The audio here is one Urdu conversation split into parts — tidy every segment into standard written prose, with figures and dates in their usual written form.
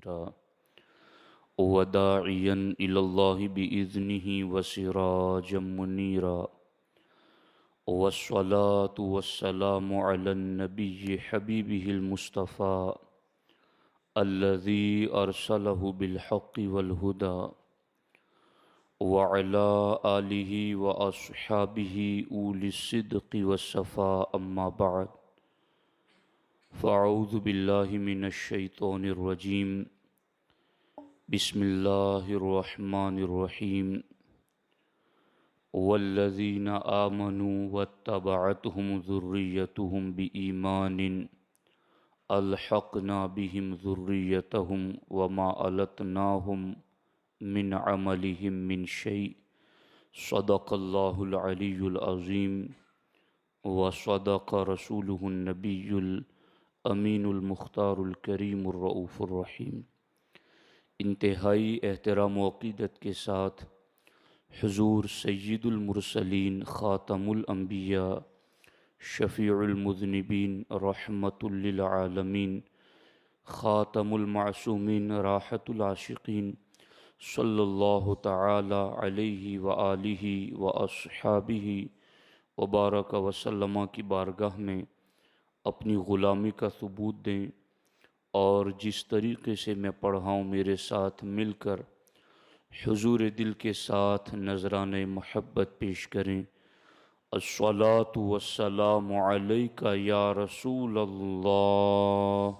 نذيرا وداعيا إلى الله بإذنه وسراجا منيرا والصلاة والسلام على النبي حبيبه المصطفى الذي أرسله بالحق والهدى وعلى آله وأصحابه أولي الصدق والصفاء أما بعد فأعوذ بالله من الشيطان الرجيم بسم الله الرحمن الرحيم والذين آمنوا واتبعتهم ذريتهم بإيمان ألحقنا بهم ذريتهم وما ألتناهم من عملهم من شيء صدق الله العلي العظيم وصدق رسوله النبي الأمين المختار الكريم الرؤوف الرحيم۔ انتہائی احترام و عقیدت کے ساتھ حضور سید المرسلین خاتم الانبیاء شفیع المذنبین رحمت للعالمین خاتم المعصومین راحت العاشقین صلی اللہ تعالی علیہ وآلہ واصحابہ وبارک وسلم کی بارگاہ میں اپنی غلامی کا ثبوت دیں اور جس طریقے سے میں پڑھا ہوں میرے ساتھ مل کر حضور دل کے ساتھ نذران محبت پیش کریں۔ الصلاۃ والسلام علیک یا رسول اللہ،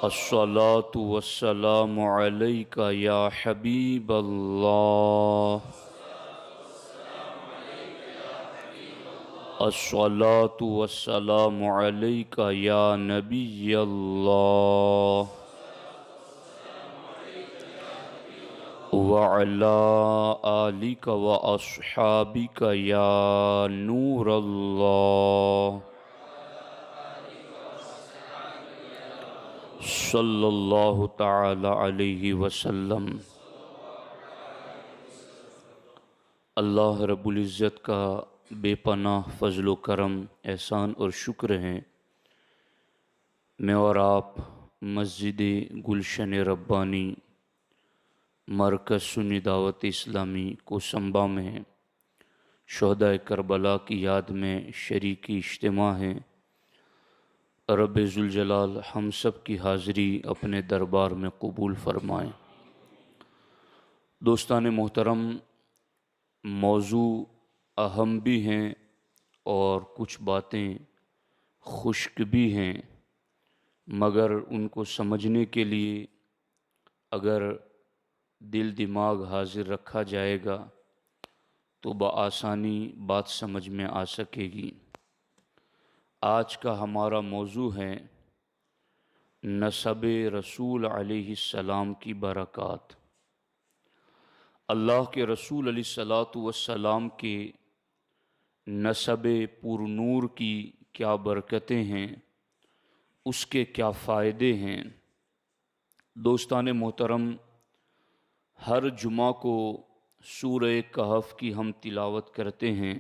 الصلاۃ والسلام علیک یا حبیب اللہ، الصلاۃ والسلام علیک یا نبی اللہ وعلی آلک واصحابک یا نور اللہ صلی اللہ تعالی علیہ وسلم۔ اللہ رب العزت کا بے پناہ فضل و کرم، احسان اور شکر ہے، میں اور آپ مسجد گلشن ربانی مرکز سنی دعوت اسلامی کوسمبا میں شہداء کربلا کی یاد میں شریکی اجتماع ہے۔ رب ذوالجلال ہم سب کی حاضری اپنے دربار میں قبول فرمائیں۔ دوستان محترم، موضوع اہم بھی ہیں اور کچھ باتیں خشک بھی ہیں، مگر ان کو سمجھنے کے لیے اگر دل دماغ حاضر رکھا جائے گا تو بآسانی بات سمجھ میں آ سکے گی۔ آج کا ہمارا موضوع ہے نسب رسول علیہ السلام کی برکات۔ اللہ کے رسول علیہ السلام کے نسب پر نور کی کیا برکتیں ہیں، اس کے کیا فائدے ہیں۔ دوستان محترم، ہر جمعہ کو سورہ کہف کی ہم تلاوت کرتے ہیں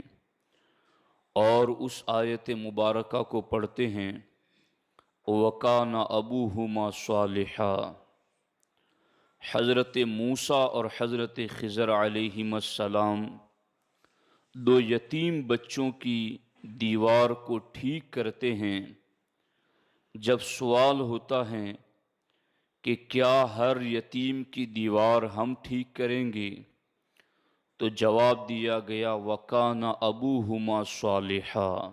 اور اس آیت مبارکہ کو پڑھتے ہیں، وَكَانَ أَبُوهُمَا صَالِحًا۔ حضرت موسیٰ اور حضرت خضر علیہم السلام دو یتیم بچوں کی دیوار کو ٹھیک کرتے ہیں۔ جب سوال ہوتا ہے کہ کیا ہر یتیم کی دیوار ہم ٹھیک کریں گے، تو جواب دیا گیا وَكَانَ أَبُوهُمَا صَالِحًا،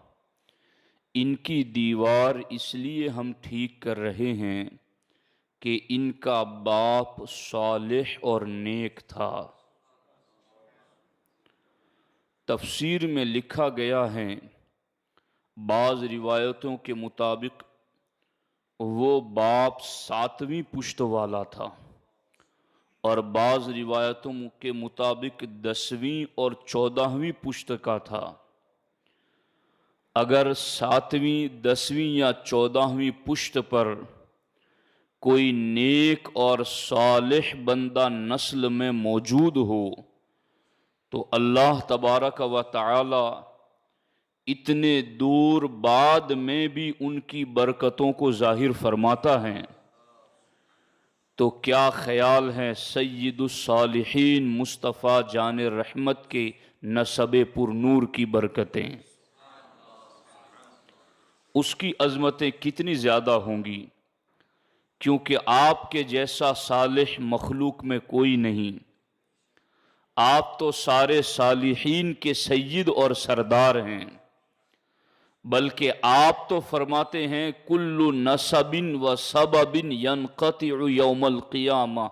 ان کی دیوار اس لیے ہم ٹھیک کر رہے ہیں کہ ان کا باپ صالح اور نیک تھا۔ تفسیر میں لکھا گیا ہے، بعض روایتوں کے مطابق وہ باپ 7ویں پشت والا تھا اور بعض روایتوں کے مطابق 10ویں اور 14ویں پشت کا تھا۔ اگر 7ویں، 10ویں یا 14ویں پشت پر کوئی نیک اور صالح بندہ نسل میں موجود ہو تو اللہ تبارک و تعالی اتنے دور بعد میں بھی ان کی برکتوں کو ظاہر فرماتا ہے، تو کیا خیال ہے سید الصالحین مصطفیٰ جان رحمت کے نسب پر نور کی برکتیں، اس کی عظمتیں کتنی زیادہ ہوں گی، کیونکہ آپ کے جیسا صالح مخلوق میں کوئی نہیں، آپ تو سارے صالحین کے سید اور سردار ہیں، بلکہ آپ تو فرماتے ہیں کل نسب و سبب ینقطع یوم القیامہ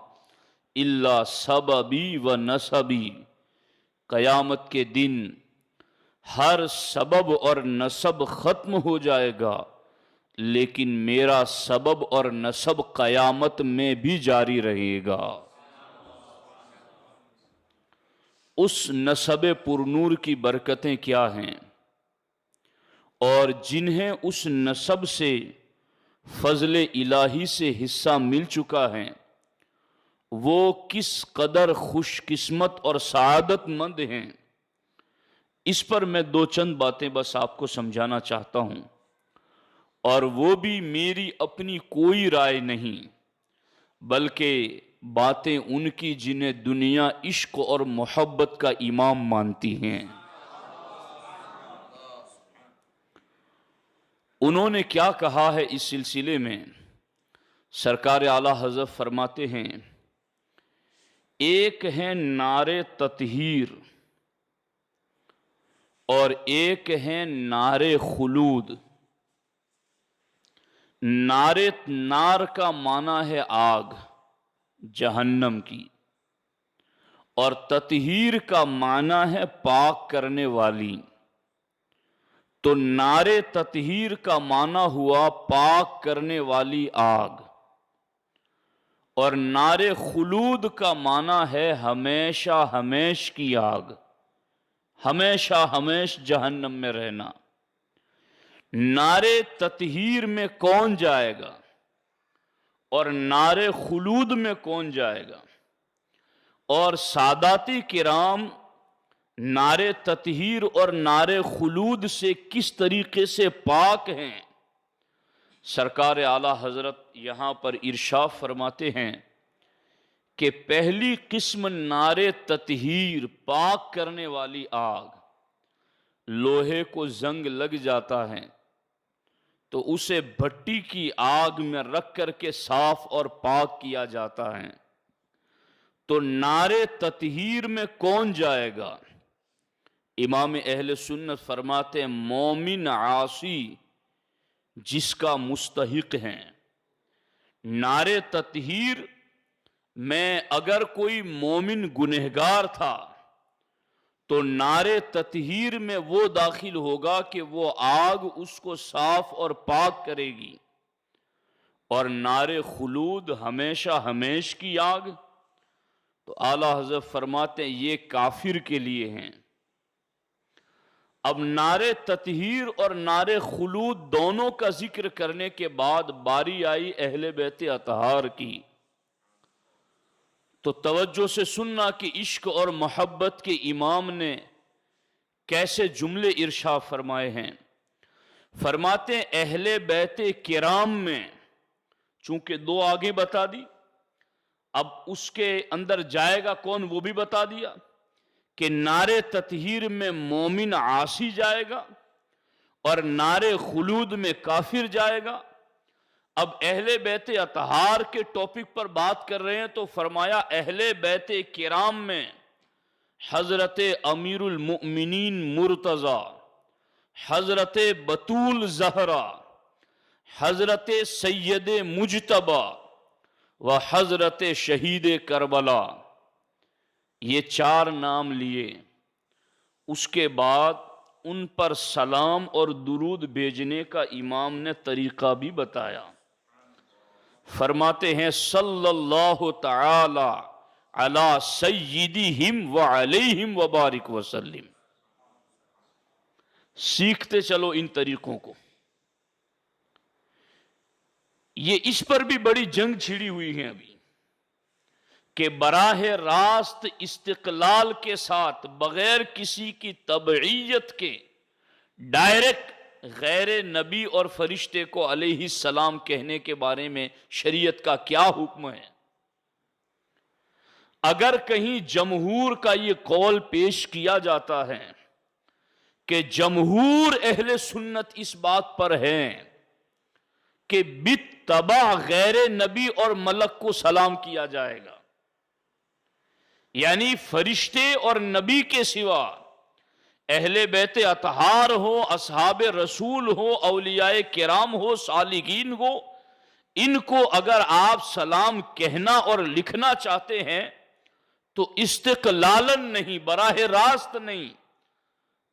الا سببی و نسبی، قیامت کے دن ہر سبب اور نسب ختم ہو جائے گا، لیکن میرا سبب اور نسب قیامت میں بھی جاری رہے گا۔ اس نسب پرنور کی برکتیں کیا ہیں، اور جنہیں اس نسب سے فضل الہی سے حصہ مل چکا ہے، وہ کس قدر خوش قسمت اور سعادت مند ہیں، اس پر میں دو چند باتیں بس آپ کو سمجھانا چاہتا ہوں، اور وہ بھی میری اپنی کوئی رائے نہیں، بلکہ باتیں ان کی جنہیں دنیا عشق اور محبت کا امام مانتی ہیں۔ انہوں نے کیا کہا ہے اس سلسلے میں؟ سرکار اعلیٰ حضرت فرماتے ہیں، ایک ہے نعرے تطہیر اور ایک ہے نعرے خلود۔ نار کا معنی ہے آگ جہنم کی، اور تطہیر کا معنی ہے پاک کرنے والی۔ تو نار تطہیر کا معنی ہوا پاک کرنے والی آگ، اور نار خلود کا معنی ہے ہمیشہ ہمیش کی آگ، ہمیشہ ہمیش جہنم میں رہنا۔ نار تطہیر میں کون جائے گا اور نار خلود میں کون جائے گا؟ اور سادات کرام نار تطہیر اور نار خلود سے کس طریقے سے پاک ہیں؟ سرکار اعلیٰ حضرت یہاں پر ارشاد فرماتے ہیں کہ پہلی قسم نار تطہیر پاک کرنے والی آگ، لوہے کو زنگ لگ جاتا ہے تو اسے بھٹی کی آگ میں رکھ کر کے صاف اور پاک کیا جاتا ہے۔ تو نار تطہیر میں کون جائے گا؟ امام اہل سنت فرماتے ہیں مومن عاصی جس کا مستحق ہیں۔ نار تطہیر میں اگر کوئی مومن گنہگار تھا تو نار تطہیر میں وہ داخل ہوگا کہ وہ آگ اس کو صاف اور پاک کرے گی، اور نار خلود ہمیشہ ہمیش کی آگ، تو اعلیٰ حضرت فرماتے ہیں یہ کافر کے لیے ہیں۔ اب نار تطہیر اور نار خلود دونوں کا ذکر کرنے کے بعد باری آئی اہل بیت اطہار کی، تو توجہ سے سننا کہ عشق اور محبت کے امام نے کیسے جملے ارشاد فرمائے ہیں۔ فرماتے ہیں اہل بیت کرام میں، چونکہ دو آگے بتا دی، اب اس کے اندر جائے گا کون وہ بھی بتا دیا کہ نار تطہیر میں مومن عاصی جائے گا اور نار خلود میں کافر جائے گا۔ اب اہل بیت اطہار کے ٹاپک پر بات کر رہے ہیں تو فرمایا اہل بیت کرام میں حضرت امیر المؤمنین مرتضی، حضرت بطول زہرا، حضرت سید مجتبی و حضرت شہید کربلا، یہ چار نام لیے، اس کے بعد ان پر سلام اور درود بھیجنے کا امام نے طریقہ بھی بتایا۔ فرماتے ہیں صلی اللہ تعالی علی سیدہم وعلیہم وبارک وسلم۔ سیکھتے چلو ان طریقوں کو۔ یہ اس پر بھی بڑی جنگ چھڑی ہوئی ہے ابھی کہ براہ راست استقلال کے ساتھ بغیر کسی کی تبعیت کے ڈائریکٹ غیر نبی اور فرشتے کو علیہ السلام کہنے کے بارے میں شریعت کا کیا حکم ہے؟ اگر کہیں جمہور کا یہ قول پیش کیا جاتا ہے کہ جمہور اہل سنت اس بات پر ہیں کہ بالطبع غیر نبی اور ملک کو سلام کیا جائے گا، یعنی فرشتے اور نبی کے سوا اہل بیت اطہار ہو، اصحاب رسول ہو، اولیاء کرام ہو، صالحین ہو، ان کو اگر آپ سلام کہنا اور لکھنا چاہتے ہیں تو استقلالاً نہیں، براہ راست نہیں،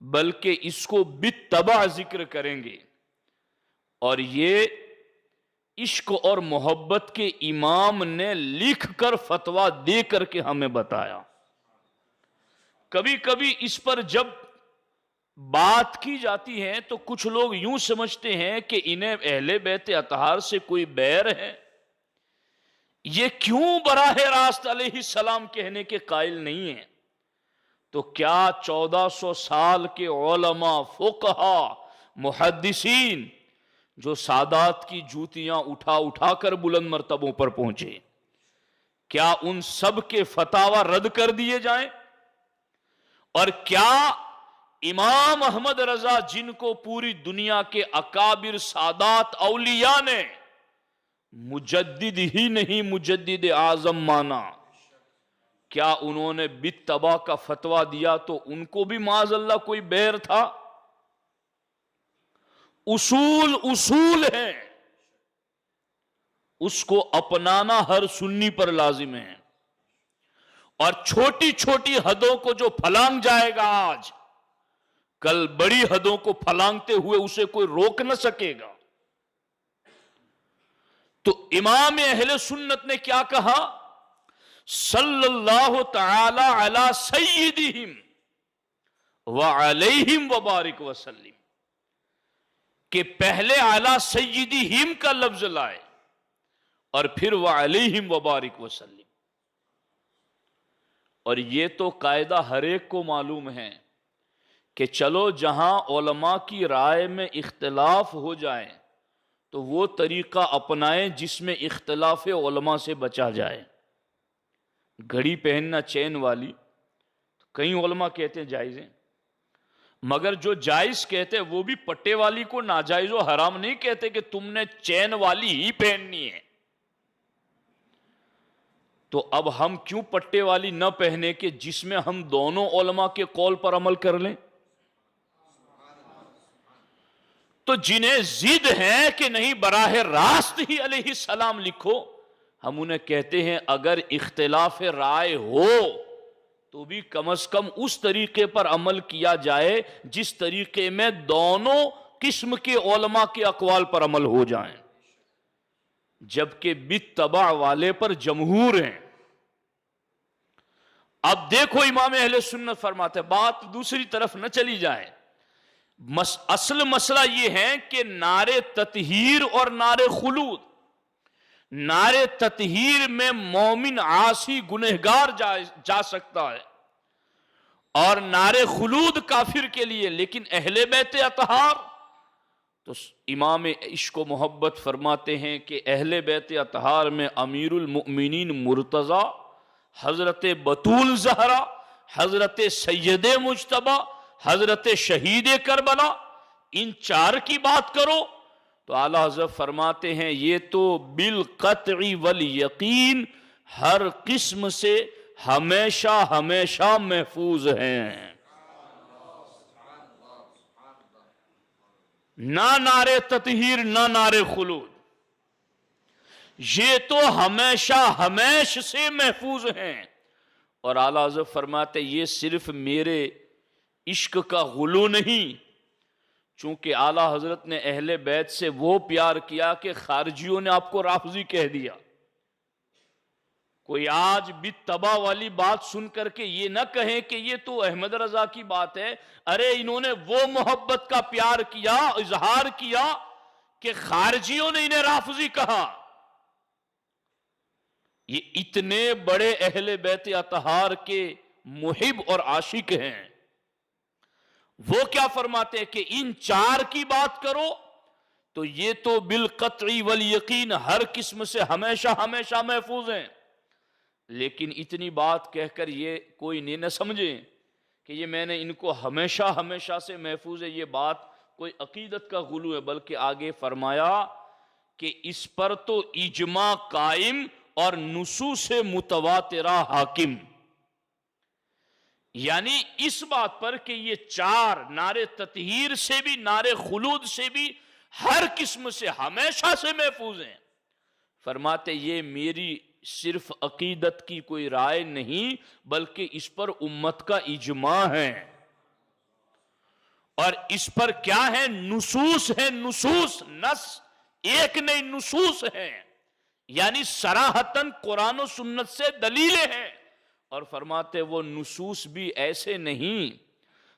بلکہ اس کو بالطبع ذکر کریں گے۔ اور یہ عشق اور محبت کے امام نے لکھ کر فتویٰ دے کر کے ہمیں بتایا۔ کبھی کبھی اس پر جب بات کی جاتی ہے تو کچھ لوگ یوں سمجھتے ہیں کہ انہیں اہل بیت اطہار سے کوئی بیر ہے، یہ کیوں براہ راست علیہ السلام کہنے کے قائل نہیں ہیں؟ تو کیا 1400 سال کے علماء، فقہا، محدثین جو سادات کی جوتیاں اٹھا اٹھا کر بلند مرتبوں پر پہنچے، کیا ان سب کے فتاوی رد کر دیے جائیں؟ اور کیا امام احمد رضا، جن کو پوری دنیا کے اکابر سادات اولیاء نے مجدد ہی نہیں مجدد اعظم مانا، کیا انہوں نے بالطبع کا فتویٰ دیا تو ان کو بھی معاذ اللہ کوئی بیر تھا؟ اصول اصول ہے، اس کو اپنانا ہر سنی پر لازم ہے، اور چھوٹی چھوٹی حدوں کو جو پھلانگ جائے گا آج، کل بڑی حدوں کو پھلانگتے ہوئے اسے کوئی روک نہ سکے گا۔ تو امام اہل سنت نے کیا کہا؟ صلی اللہ تعالی علی سیدہم وعلیہم وبارک وسلم، کہ پہلے علی سیدہم کا لفظ لائے اور پھر وعلیہم وبارک وسلم۔ اور یہ تو قاعدہ ہر ایک کو معلوم ہے کہ چلو جہاں علماء کی رائے میں اختلاف ہو جائے تو وہ طریقہ اپنائیں جس میں اختلاف علماء سے بچا جائے۔ گھڑی پہننا چین والی، کئی علماء کہتے ہیں جائز ہے، مگر جو جائز کہتے ہیں وہ بھی پٹے والی کو ناجائز و حرام نہیں کہتے کہ تم نے چین والی ہی پہننی ہے۔ تو اب ہم کیوں پٹے والی نہ پہنے کہ جس میں ہم دونوں علماء کے قول پر عمل کر لیں؟ تو جنہیں ضد ہے کہ نہیں براہ راست ہی علیہ السلام لکھو، ہم انہیں کہتے ہیں اگر اختلاف رائے ہو تو بھی کم از کم اس طریقے پر عمل کیا جائے جس طریقے میں دونوں قسم کے علماء کے اقوال پر عمل ہو جائیں، جبکہ بالطبع والے پر جمہور ہیں۔ اب دیکھو امام اہل سنت فرماتے ہیں، بات دوسری طرف نہ چلی جائے، اصل مسئلہ یہ ہے کہ نعرے تطہیر اور نعرے خلود، نعرے تطہیر میں مومن عاصی گنہگار جا سکتا ہے، اور نعرے خلود کافر کے لیے، لیکن اہل بیت اطہار تو امام عشق و محبت فرماتے ہیں کہ اہل بیت اطہار میں امیر المؤمنین مرتضی، حضرت بطول زہرا، حضرت سید مجتبی، حضرت شہید کربلا، ان چار کی بات کرو تو اعلیٰ حضرت فرماتے ہیں یہ تو بالقطع والیقین ہر قسم سے ہمیشہ ہمیشہ محفوظ ہیں۔ نہ نعرے تطہیر نہ نعرے خلود، یہ تو ہمیشہ ہمیش سے محفوظ ہیں۔ اور اعلیٰ حضرت فرماتے یہ صرف میرے عشق کا غلو نہیں، چونکہ اعلیٰ حضرت نے اہل بیت سے وہ پیار کیا کہ خارجیوں نے آپ کو رافضی کہہ دیا۔ کوئی آج بالطبع والی بات سن کر کے یہ نہ کہیں کہ یہ تو احمد رضا کی بات ہے، ارے انہوں نے وہ محبت کا پیار کیا، اظہار کیا کہ خارجیوں نے انہیں رافضی کہا۔ یہ اتنے بڑے اہل بیت اطہار کے محب اور عاشق ہیں، وہ کیا فرماتے ہیں کہ ان چار کی بات کرو تو یہ تو بالقطعی والیقین ہر قسم سے ہمیشہ ہمیشہ محفوظ ہیں، لیکن اتنی بات کہہ کر یہ کوئی نہیں نہ سمجھے کہ یہ میں نے ان کو ہمیشہ ہمیشہ سے محفوظ ہے، یہ بات کوئی عقیدت کا غلو ہے، بلکہ آگے فرمایا کہ اس پر تو اجماع قائم اور نصوص متواترہ حاکم، یعنی اس بات پر کہ یہ چار نعرے تطہیر سے بھی نعرے خلود سے بھی ہر قسم سے ہمیشہ سے محفوظ ہیں۔ فرماتے یہ میری صرف عقیدت کی کوئی رائے نہیں بلکہ اس پر امت کا اجماع ہے، اور اس پر کیا ہے؟ نصوص ہے، نصوص، نص ایک نہیں نصوص ہیں، یعنی صراحتاً قرآن و سنت سے دلیلیں ہیں، اور فرماتے وہ نصوص بھی ایسے نہیں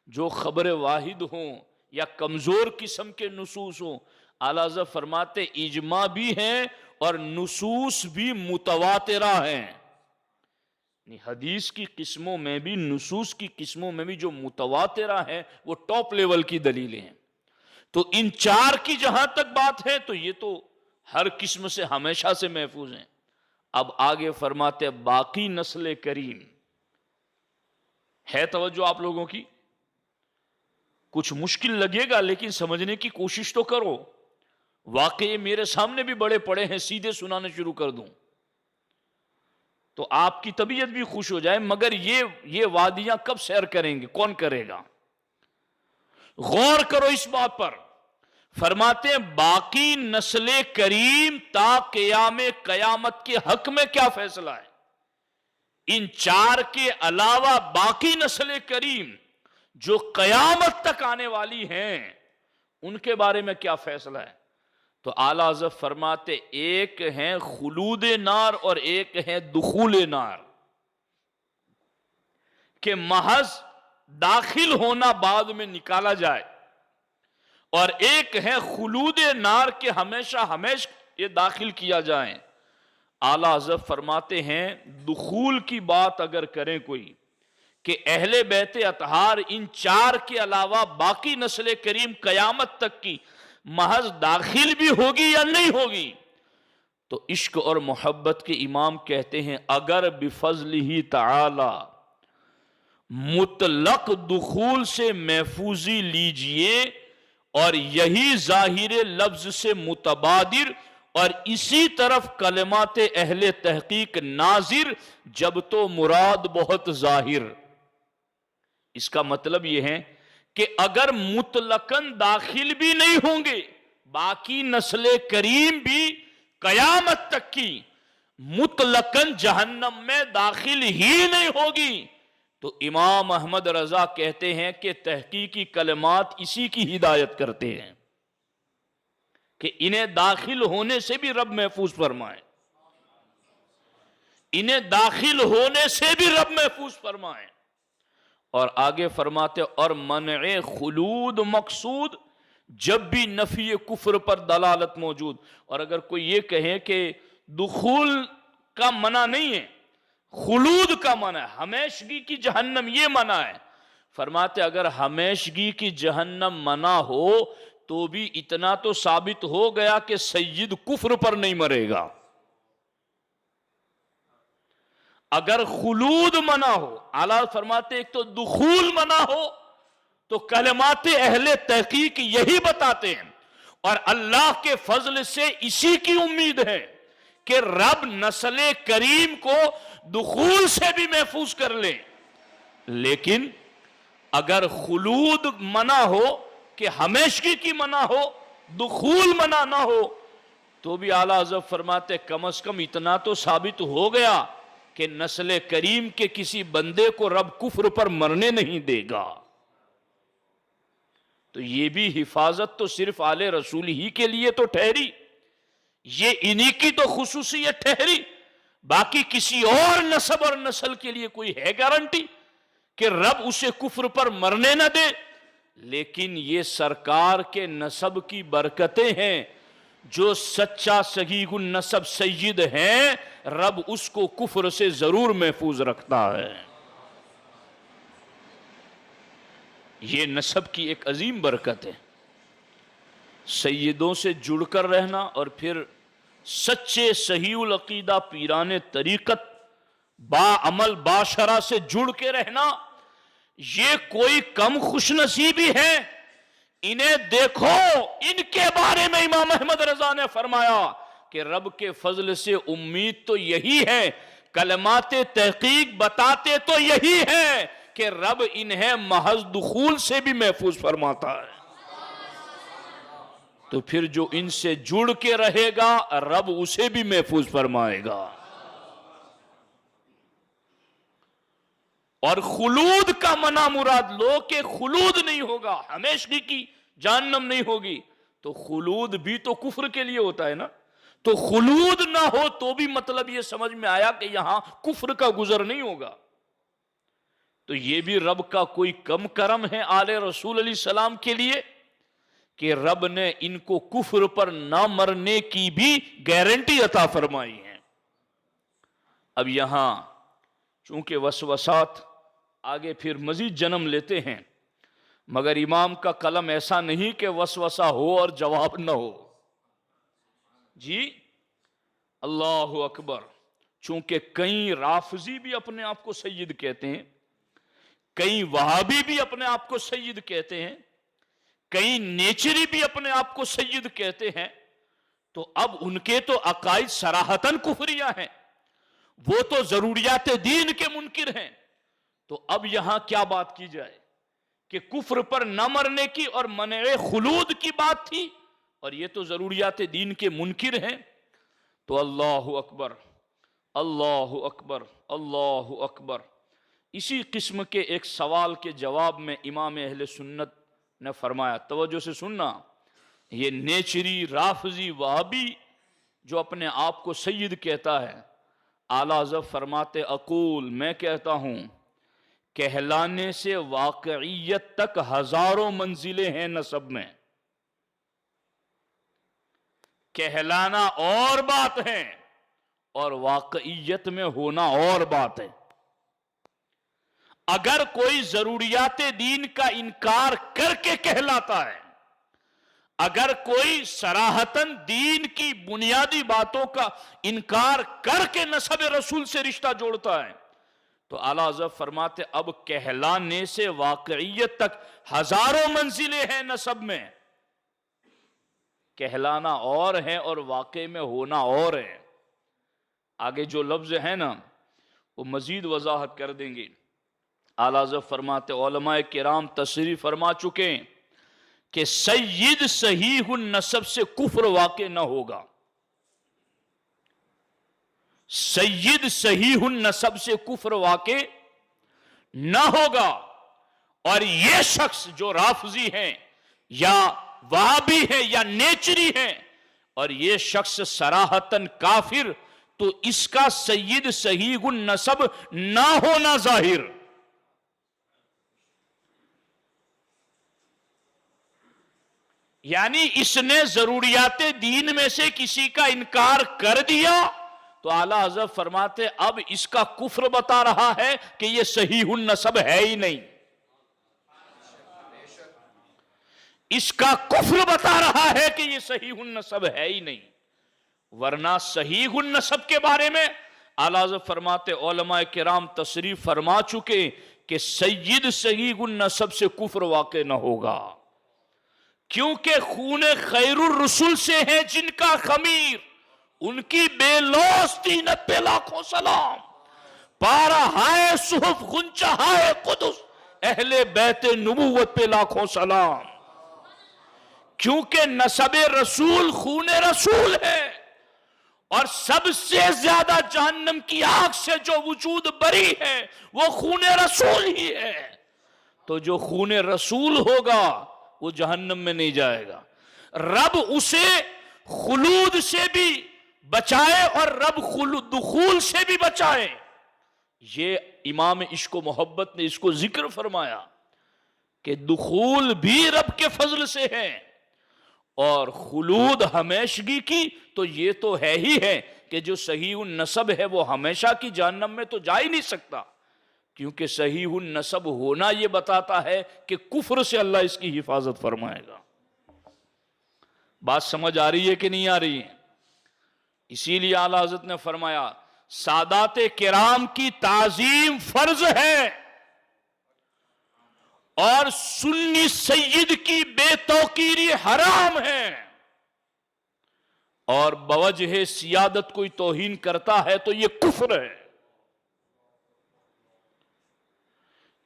جو خبر واحد ہوں یا کمزور قسم کے نصوص ہوں، اعلیٰ حضرت فرماتے اجماع بھی ہیں اور نصوص بھی متواترہ ہیں، حدیث کی قسموں میں بھی نصوص کی قسموں میں بھی جو متواترہ ہیں وہ ٹاپ لیول کی دلیلیں ہیں۔ تو ان چار کی جہاں تک بات ہے تو یہ تو ہر قسم سے ہمیشہ سے محفوظ ہیں۔ اب آگے فرماتے باقی نسل کریم ہے، توجہ آپ لوگوں کی، کچھ مشکل لگے گا لیکن سمجھنے کی کوشش تو کرو، واقعی میرے سامنے بھی بڑے پڑے ہیں، سیدھے سنانے شروع کر دوں تو آپ کی طبیعت بھی خوش ہو جائے، مگر یہ وادیاں کب سیر کریں گے؟ کون کرے گا؟ غور کرو اس بات پر۔ فرماتے ہیں باقی نسل کریم تا قیام قیامت کے حق میں کیا فیصلہ ہے؟ ان چار کے علاوہ باقی نسل کریم جو قیامت تک آنے والی ہیں ان کے بارے میں کیا فیصلہ ہے؟ تو اعلیٰ حضرت فرماتے ایک ہیں خلود نار اور ایک ہیں دخول نار، کہ محض داخل ہونا بعد میں نکالا جائے، اور ایک ہے خلود نار کے ہمیشہ ہمیشہ یہ داخل کیا جائیں۔ اعلیٰ حضرت فرماتے ہیں دخول کی بات اگر کریں کوئی کہ اہل بیت اطہار ان چار کے علاوہ باقی نسل کریم قیامت تک کی محض داخل بھی ہوگی یا نہیں ہوگی، تو عشق اور محبت کے امام کہتے ہیں اگر بفضلہ تعالی مطلق دخول سے محفوظی لیجئے، اور یہی ظاہر لفظ سے متبادر، اور اسی طرف کلمات اہل تحقیق ناظر، جب تو مراد بہت ظاہر۔ اس کا مطلب یہ ہے کہ اگر مطلقاً داخل بھی نہیں ہوں گے باقی نسل کریم بھی قیامت تک کی مطلقاً جہنم میں داخل ہی نہیں ہوگی، تو امام احمد رضا کہتے ہیں کہ تحقیقی کلمات اسی کی ہدایت کرتے ہیں کہ انہیں داخل ہونے سے بھی رب محفوظ فرمائے، انہیں داخل ہونے سے بھی رب محفوظ فرمائے۔ اور آگے فرماتے اور منع خلود مقصود جب بھی نفی کفر پر دلالت موجود، اور اگر کوئی یہ کہے کہ دخول کا منع نہیں ہے، خلود کا منع ہے، ہمیشگی کی جہنم یہ منع ہے، فرماتے اگر ہمیشگی کی جہنم منع ہو تو بھی اتنا تو ثابت ہو گیا کہ سید کفر پر نہیں مرے گا۔ اگر خلود منع ہو، اعلیٰ فرماتے ایک تو دخول منع ہو، تو کلمات اہل تحقیق یہی بتاتے ہیں، اور اللہ کے فضل سے اسی کی امید ہے کہ رب نسل کریم کو دخول سے بھی محفوظ کر لے، لیکن اگر خلود منع ہو کہ ہمیشگی کی منع ہو، دخول منع نہ ہو، تو بھی اعلیٰ حضرت فرماتے کم از کم اتنا تو ثابت ہو گیا کہ نسل کریم کے کسی بندے کو رب کفر پر مرنے نہیں دے گا۔ تو یہ بھی حفاظت تو صرف آل رسول ہی کے لیے تو ٹھہری، یہ انہی کی تو خصوصیت ٹھہری، باقی کسی اور نسب اور نسل کے لیے کوئی ہے گارنٹی کہ رب اسے کفر پر مرنے نہ دے؟ لیکن یہ سرکار کے نسب کی برکتیں ہیں، جو سچا صحیح النسب سید ہیں رب اس کو کفر سے ضرور محفوظ رکھتا ہے۔ یہ نسب کی ایک عظیم برکت ہے، سیدوں سے جڑ کر رہنا اور پھر سچے صحیح العقیدہ پیران طریقت با عمل با شرع سے جڑ کے رہنا، یہ کوئی کم خوش نصیبی ہے؟ انہیں دیکھو، ان کے بارے میں امام احمد رضا نے فرمایا کہ رب کے فضل سے امید تو یہی ہے، کلمات تحقیق بتاتے تو یہی ہے کہ رب انہیں محض دخول سے بھی محفوظ فرماتا ہے۔ تو پھر جو ان سے جڑ کے رہے گا رب اسے بھی محفوظ فرمائے گا۔ اور خلود کا منع مراد لو کہ خلود نہیں ہوگا، ہمیشگی کی جہنم نہیں ہوگی، تو خلود بھی تو کفر کے لیے ہوتا ہے نا، تو خلود نہ ہو تو بھی مطلب یہ سمجھ میں آیا کہ یہاں کفر کا گزر نہیں ہوگا۔ تو یہ بھی رب کا کوئی کم کرم ہے آل رسول علیہ السلام کے لیے کہ رب نے ان کو کفر پر نہ مرنے کی بھی گارنٹی عطا فرمائی ہے۔ اب یہاں چونکہ وسوسات آگے پھر مزید جنم لیتے ہیں، مگر امام کا قلم ایسا نہیں کہ وسوسہ ہو اور جواب نہ ہو۔ جی اللہ اکبر، چونکہ کئی رافضی بھی اپنے آپ کو سید کہتے ہیں، کئی وہابی بھی اپنے آپ کو سید کہتے ہیں، کئی نیچری بھی اپنے آپ کو سید کہتے ہیں، تو اب ان کے تو عقائد صراحتاً کفریہ ہیں، وہ تو ضروریات دین کے منکر ہیں۔ تو اب یہاں کیا بات کی جائے کہ کفر پر نہ مرنے کی اور منع خلود کی بات تھی، اور یہ تو ضروریات دین کے منکر ہیں۔ تو اللہ اکبر اللہ اکبر اللہ اکبر۔ اسی قسم کے ایک سوال کے جواب میں امام اہل سنت نے فرمایا، توجہ سے سننا، یہ نیچری رافضی وہابی جو اپنے آپ کو سید کہتا ہے، اعلیٰ حضرت فرماتے اقول، میں کہتا ہوں، کہلانے سے واقعیت تک ہزاروں منزلیں ہیں نسب میں۔ کہلانا اور بات ہے اور واقعیت میں ہونا اور بات ہے۔ اگر کوئی ضروریات دین کا انکار کر کے کہلاتا ہے، اگر کوئی صراحتاً دین کی بنیادی باتوں کا انکار کر کے نسب رسول سے رشتہ جوڑتا ہے، تو اعلیٰ حضرت فرماتے اب کہلانے سے واقعیت تک ہزاروں منزلیں ہیں نسب میں۔ کہلانا اور ہے اور واقع میں ہونا اور ہے۔ آگے جو لفظ ہے نا وہ مزید وضاحت کر دیں گے۔ اعلیٰ حضرت فرماتے علماء کرام تصریح فرما چکے کہ سید صحیح النسب سے کفر واقع نہ ہوگا، سید صحیح النسب سے کفر واقع نہ ہوگا، اور یہ شخص جو رافضی ہیں یا وہابی ہیں یا نیچری ہیں اور یہ شخص صراحتاً کافر، تو اس کا سید صحیح النسب نہ ہونا ظاہر۔ یعنی اس نے ضروریات دین میں سے کسی کا انکار کر دیا تو اعلیٰ حضرت فرماتے اب اس کا کفر بتا رہا ہے کہ یہ صحیح النسب ہے ہی نہیں، اس کا کفر بتا رہا ہے کہ یہ صحیح النسب ہے ہی نہیں۔ ورنہ صحیح النسب کے بارے میں اعلیٰ حضرت فرماتے علماء کرام تصریح فرما چکے کہ سید صحیح النسب سے کفر واقع نہ ہوگا، کیونکہ خون خیر الرسول سے ہیں جن کا خمیر، ان کی بے لوث طینت پہ لاکھوں سلام، پارا ہائے صحف غنچہ ہائے قدس، اہل بیت نبوت پہ لاکھوں سلام۔ کیونکہ نسب رسول خون رسول ہے، اور سب سے زیادہ جہنم کی آگ سے جو وجود بری ہے وہ خون رسول ہی ہے، تو جو خون رسول ہوگا وہ جہنم میں نہیں جائے گا۔ رب اسے خلود سے بھی بچائے اور رب دخول سے بھی بچائے۔ یہ امام عشق و محبت نے اس کو ذکر فرمایا کہ دخول بھی رب کے فضل سے ہے اور خلود ہمیشگی کی تو یہ تو ہے ہی ہے کہ جو صحیح النسب ہے وہ ہمیشہ کی جہنم میں تو جا ہی نہیں سکتا۔ کیونکہ صحیح النسب ہونا یہ بتاتا ہے کہ کفر سے اللہ اس کی حفاظت فرمائے گا۔ بات سمجھ آ رہی ہے کہ نہیں آ رہی ہے؟ اسی لیے اعلیٰ حضرت نے فرمایا سادات کرام کی تعظیم فرض ہے اور سنی سید کی بے توقیری حرام ہے، اور بوجہ سیادت کوئی توہین کرتا ہے تو یہ کفر ہے۔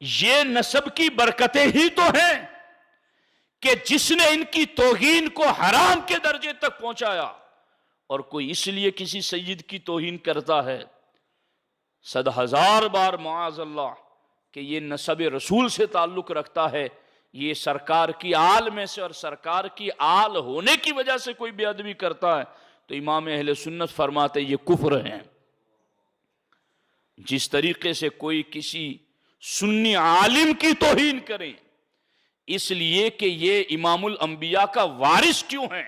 یہ نسب کی برکتیں ہی تو ہیں کہ جس نے ان کی توہین کو حرام کے درجے تک پہنچایا، اور کوئی اس لیے کسی سید کی توہین کرتا ہے 100,000 بار معاذ اللہ کہ یہ نسب رسول سے تعلق رکھتا ہے، یہ سرکار کی آل میں سے اور سرکار کی آل ہونے کی وجہ سے کوئی بے ادبی کرتا ہے تو امام اہل سنت فرماتے یہ کفر ہے۔ جس طریقے سے کوئی کسی سنی عالم کی توہین کرے اس لیے کہ یہ امام الانبیاء کا وارث کیوں ہے،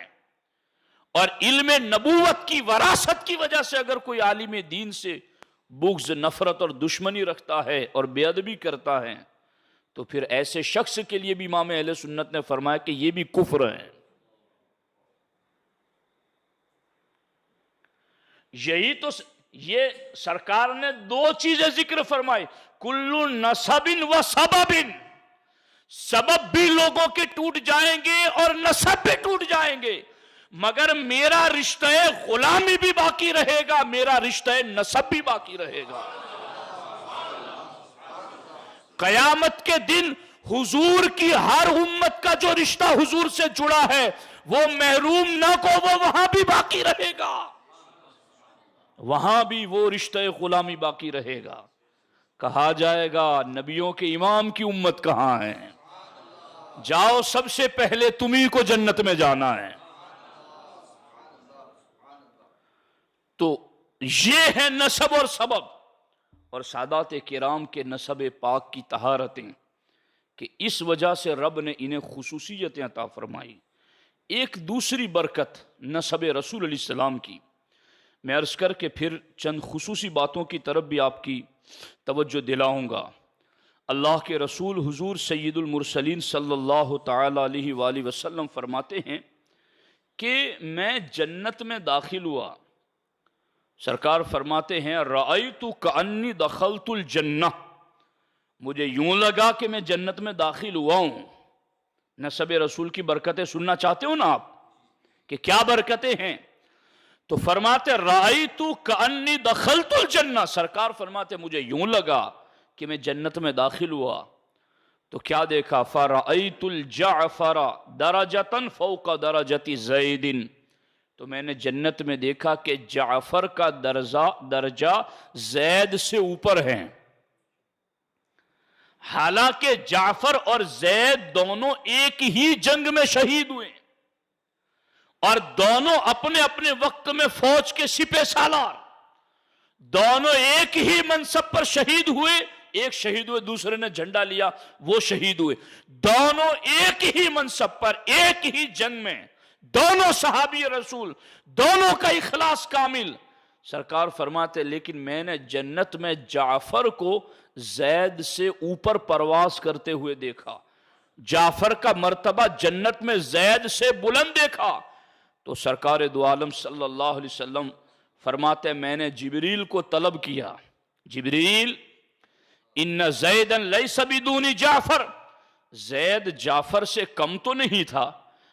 اور علم نبوت کی وراثت کی وجہ سے اگر کوئی عالم دین سے بغض، نفرت اور دشمنی رکھتا ہے اور بے ادبی کرتا ہے تو پھر ایسے شخص کے لیے بھی امام اہل سنت نے فرمایا کہ یہ بھی کفر ہے۔ یہی تو یہ سرکار نے 2 چیزیں ذکر فرمائی، کل نسب و سبب، سبب بھی لوگوں کے ٹوٹ جائیں گے اور نسب بھی ٹوٹ جائیں گے، مگر میرا رشتہ غلامی بھی باقی رہے گا، میرا رشتہ نسب بھی باقی رہے گا۔ قیامت کے دن حضور کی ہر امت کا جو رشتہ حضور سے جڑا ہے وہ محروم نہ کو، وہ وہاں بھی باقی رہے گا، وہاں بھی وہ رشتہ غلامی باقی رہے گا۔ کہا جائے گا نبیوں کے امام کی امت کہاں ہے، جاؤ سب سے پہلے تمہیں کو جنت میں جانا ہے۔ تو یہ ہے نسب اور سبب، اور سادات کرام کے نسب پاک کی طہارتیں کہ اس وجہ سے رب نے انہیں خصوصیتیں عطا فرمائی۔ ایک دوسری برکت نسب رسول علیہ السلام کی میں عرض کر کے پھر چند خصوصی باتوں کی طرف بھی آپ کی توجہ دلاؤں گا۔ اللہ کے رسول حضور سید المرسلین صلی اللہ تعالی علیہ وآلہ وسلم فرماتے ہیں کہ میں جنت میں داخل ہوا، سرکار فرماتے ہیں رأیت کأنی دخلت الجنہ، مجھے یوں لگا کہ میں جنت میں داخل ہوا ہوں۔ نسب رسول کی برکتیں سننا چاہتے ہو نا آپ کہ کیا برکتیں ہیں، تو فرماتے رأیت کأنی دخلت الجنہ، سرکار فرماتے مجھے یوں لگا کہ میں جنت میں داخل ہوا تو کیا دیکھا، فرأیت الجعفر درجۃ فوق درجۃ زید، تو میں نے جنت میں دیکھا کہ جعفر کا درجہ زید سے اوپر ہے۔ حالانکہ جعفر اور زید دونوں ایک ہی جنگ میں شہید ہوئے اور دونوں اپنے اپنے وقت میں فوج کے سپہ سالار، دونوں ایک ہی منصب پر شہید ہوئے، ایک شہید ہوئے دوسرے نے جھنڈا لیا وہ شہید ہوئے، دونوں ایک ہی منصب پر ایک ہی جنگ میں، دونوں صحابی رسول، دونوں کا اخلاص کامل۔ سرکار فرماتے لیکن میں نے جنت میں جعفر کو زید سے اوپر پرواز کرتے ہوئے دیکھا، جعفر کا مرتبہ جنت میں زید سے بلند دیکھا، تو سرکار دو عالم صلی اللہ علیہ وسلم فرماتے میں نے جبریل کو طلب کیا، جبریل ان زیدن لیس بدون جعفر، زید جعفر سے کم تو نہیں تھا،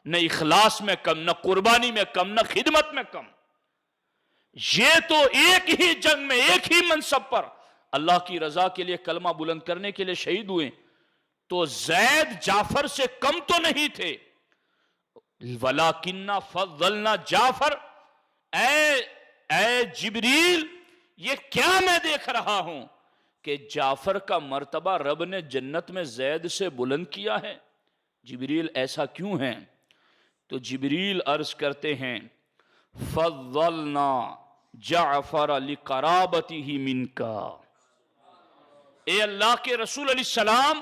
نہ اخلاص میں کم، نہ قربانی میں کم، نہ خدمت میں کم، یہ تو ایک ہی جنگ میں ایک ہی منصب پر اللہ کی رضا کے لیے کلمہ بلند کرنے کے لیے شہید ہوئے، تو زید جعفر سے کم تو نہیں تھے۔ وَلَكِنَّا فَضَّلْنَا جعفر، اے جبریل یہ کیا میں دیکھ رہا ہوں کہ جعفر کا مرتبہ رب نے جنت میں زید سے بلند کیا ہے، جبریل ایسا کیوں ہے؟ تو جبریل عرض کرتے ہیں فضلنا جعفر لقرابتہ منکا، اے اللہ کے رسول علیہ السلام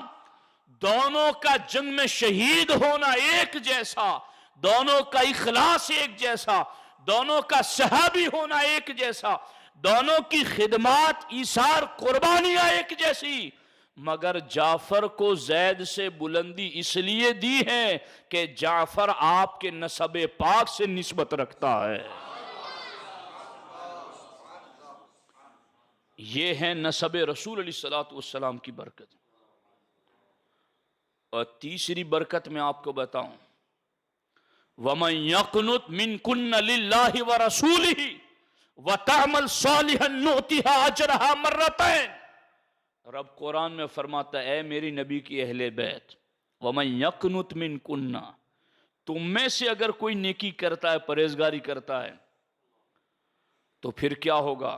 دونوں کا جنگ میں شہید ہونا ایک جیسا، دونوں کا اخلاص ایک جیسا، دونوں کا صحابی ہونا ایک جیسا، دونوں کی خدمات، ایثار، قربانیاں ایک جیسی، مگر جعفر کو زید سے بلندی اس لیے دی ہے کہ جعفر آپ کے نسب پاک سے نسبت رکھتا ہے۔ یہ ہے نسب رسول علیہ السلام کی برکت۔ اور تیسری برکت میں آپ کو بتاؤں، وَمَن يَقْنُتْ مِنْكُنَّ لِلَّهِ وَرَسُولِهِ وَتَعْمَلْ صَالِحًا نُؤْتِهَا أَجْرَهَا مَرَّتَيْنِ۔ رب قرآن میں فرماتا ہے، اے میری نبی کی اہل بیت، وَمَن يَقْنُتْ مِنْكُنَّ، تم میں سے اگر کوئی نیکی کرتا ہے، پرہیزگاری کرتا ہے، تو پھر کیا ہوگا؟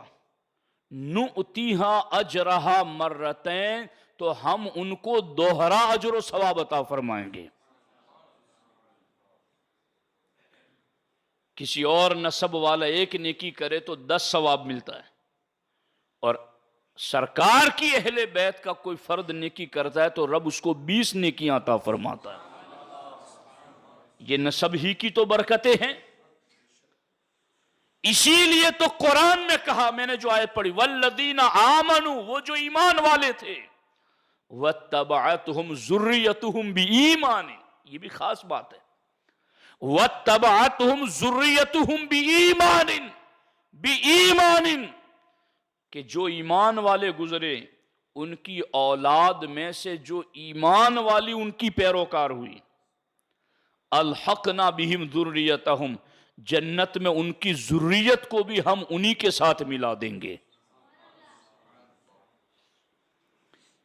نُؤْتِهَا أَجْرَهَا مَرَّتَيْنِ، تو ہم ان کو دوہرا اجر و ثواب عطا فرمائیں گے۔ کسی اور نسب والا ایک نیکی کرے تو 10 ثواب ملتا ہے، اور سرکار کی اہل بیت کا کوئی فرد نیکی کرتا ہے تو رب اس کو 20 نیکیاں عطا فرماتا ہے۔ یہ نسب ہی کی تو برکتیں ہیں۔ اسی لیے تو قرآن نے کہا، میں نے جو آیت پڑھی، والذین آمنوا، وہ جو ایمان والے تھے، واتبعتہم ذریتہم بایمان، یہ بھی خاص بات ہے، واتبعتہم ذریتہم بایمان، کہ جو ایمان والے گزرے ان کی اولاد میں سے جو ایمان والی ان کی پیروکار ہوئی، الحقنا بہم ذریتہم، جنت میں ان کی ذریت کو بھی ہم انہی کے ساتھ ملا دیں گے۔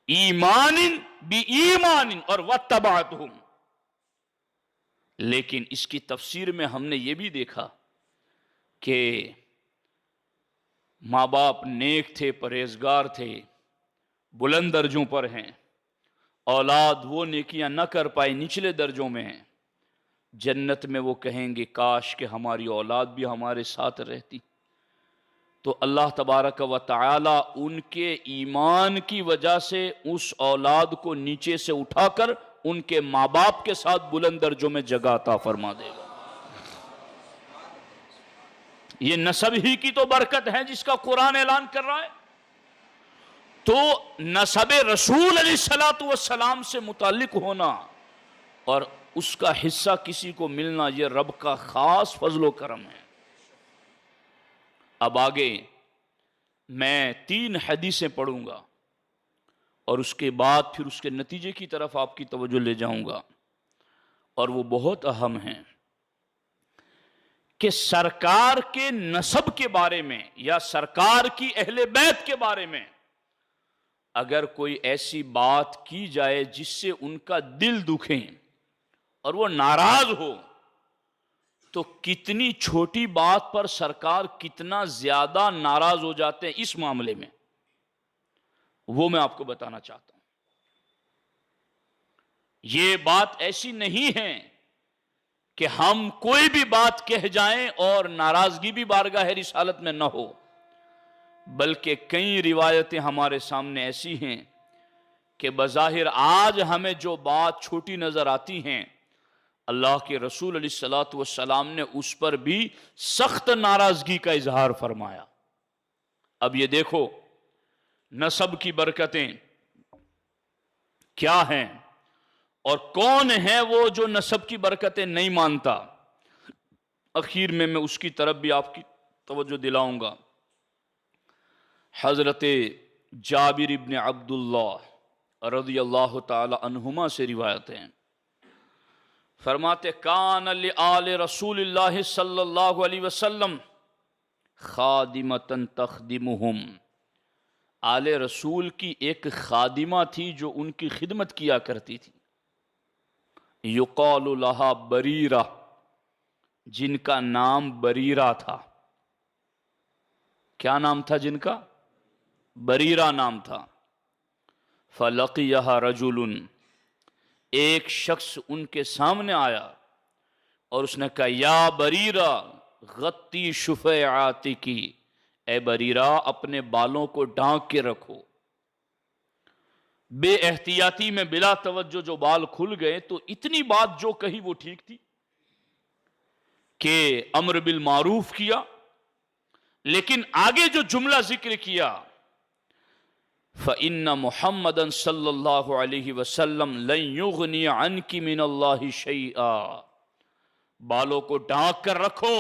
ایمان بی ایمان اور واتبعتہم۔ لیکن اس کی تفسیر میں ہم نے یہ بھی دیکھا کہ ماں باپ نیک تھے، پرہیزگار تھے، بلند درجوں پر ہیں، اولاد وہ نیکیاں نہ کر پائے، نچلے درجوں میں ہیں، جنت میں وہ کہیں گے کاش کہ ہماری اولاد بھی ہمارے ساتھ رہتی۔ تو اللہ تبارک و تعالی ان کے ایمان کی وجہ سے اس اولاد کو نیچے سے اٹھا کر ان کے ماں باپ کے ساتھ بلند درجوں میں جگہ عطا فرما دے گا۔ یہ نسب ہی کی تو برکت ہے جس کا قرآن اعلان کر رہا ہے۔ تو نسب رسول علیہ السلام سے متعلق ہونا اور اس کا حصہ کسی کو ملنا، یہ رب کا خاص فضل و کرم ہے۔ اب آگے میں 3 حدیثیں پڑھوں گا اور اس کے بعد پھر اس کے نتیجے کی طرف آپ کی توجہ لے جاؤں گا، اور وہ بہت اہم ہیں کہ سرکار کے نسب کے بارے میں یا سرکار کی اہل بیت کے بارے میں اگر کوئی ایسی بات کی جائے جس سے ان کا دل دکھے اور وہ ناراض ہو، تو کتنی چھوٹی بات پر سرکار کتنا زیادہ ناراض ہو جاتے ہیں اس معاملے میں، وہ میں آپ کو بتانا چاہتا ہوں۔ یہ بات ایسی نہیں ہے کہ ہم کوئی بھی بات کہہ جائیں اور ناراضگی بھی بارگاہ رسالت میں نہ ہو، بلکہ کئی روایتیں ہمارے سامنے ایسی ہیں کہ بظاہر آج ہمیں جو بات چھوٹی نظر آتی ہیں، اللہ کے رسول علیہ السلام نے اس پر بھی سخت ناراضگی کا اظہار فرمایا۔ اب یہ دیکھو نسب کی برکتیں کیا ہیں اور کون ہے وہ جو نسب کی برکتیں نہیں مانتا۔ اخیر میں اس کی طرف بھی آپ کی توجہ دلاؤں گا۔ حضرت جابر ابن عبداللہ رضی اللہ تعالی عنہما سے روایت ہیں، فرماتے کان لآل رسول اللہ صلی اللہ علیہ وسلم خادمۃ تخدمہم، آل رسول کی ایک خادمہ تھی جو ان کی خدمت کیا کرتی تھی، یقال لہا بریرہ، جن کا نام بریرہ تھا۔ کیا نام تھا جن کا؟ بریرہ نام تھا۔ فلقیہا رجل، ایک شخص ان کے سامنے آیا اور اس نے کہا یا بریرہ غطی شفیعاتکی، اے بریرہ اپنے بالوں کو ڈھانک کے رکھو۔ بے احتیاطی میں بلا توجہ جو بال کھل گئے تو اتنی بات جو کہی وہ ٹھیک تھی کہ امر بالمعروف کیا، لیکن آگے جو جملہ ذکر کیا فَإِنَّ مُحَمَّدًا صلی اللہ علیہ وسلم لَن يُغْنِيَ عَنْكِ مِنَ اللَّهِ شَيْئًا، بالوں کو ڈھانک کر رکھو،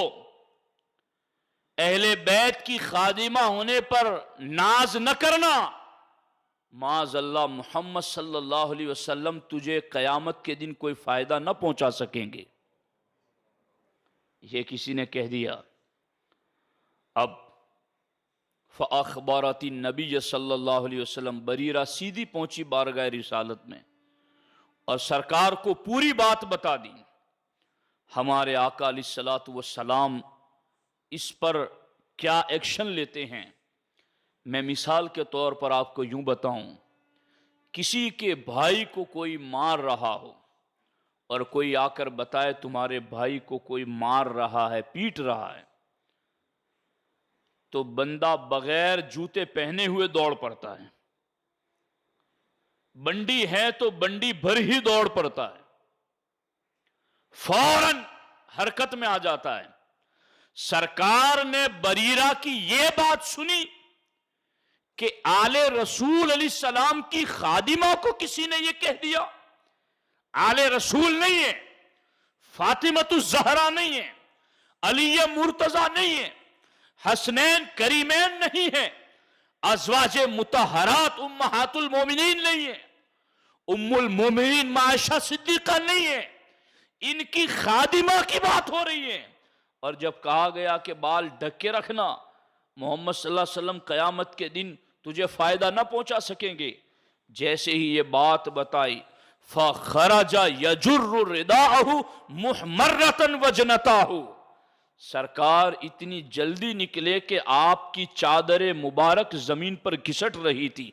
اہل بیت کی خادمہ ہونے پر ناز نہ کرنا، معاذ اللہ محمد صلی اللہ علیہ وسلم تجھے قیامت کے دن کوئی فائدہ نہ پہنچا سکیں گے، یہ کسی نے کہہ دیا۔ اب فَأَخْبَرَتِ النَّبِيَّ صلی اللہ علیہ وسلم، بریرہ سیدھی پہنچی بارگاہ رسالت میں اور سرکار کو پوری بات بتا دی۔ ہمارے آقا علیہ الصلوۃ والسلام اس پر کیا ایکشن لیتے ہیں، میں مثال کے طور پر آپ کو یوں بتاؤں، کسی کے بھائی کو کوئی مار رہا ہو اور کوئی آ کر بتائے تمہارے بھائی کو کوئی مار رہا ہے، پیٹ رہا ہے، تو بندہ بغیر جوتے پہنے ہوئے دوڑ پڑتا ہے، بنڈی ہے تو بنڈی بھر ہی دوڑ پڑتا ہے، فوراً حرکت میں آ جاتا ہے۔ سرکار نے بریرہ کی یہ بات سنی کہ آل رسول علیہ السلام کی خادمہ کو کسی نے یہ کہہ دیا، آل رسول نہیں ہے، فاطمۃ الزہرا نہیں ہے، علی مرتضی نہیں ہے، حسنین کریمین نہیں ہے، ازواج مطہرات امہات المومنین نہیں ہے، ام المومنین معائشہ صدیقہ نہیں ہے، ان کی خادمہ کی بات ہو رہی ہے۔ اور جب کہا گیا کہ بال ڈھک کے رکھنا، محمد صلی اللہ علیہ وسلم قیامت کے دن تجھے فائدہ نہ پہنچا سکیں گے، جیسے ہی یہ بات بتائی فَخَرَجَ يَجُرُّ رِدَاءَهُ مُحْمَرَّةً وَجْنَتَاهُ، سرکار اتنی جلدی نکلے کہ آپ کی چادر مبارک زمین پر گھسٹ رہی تھی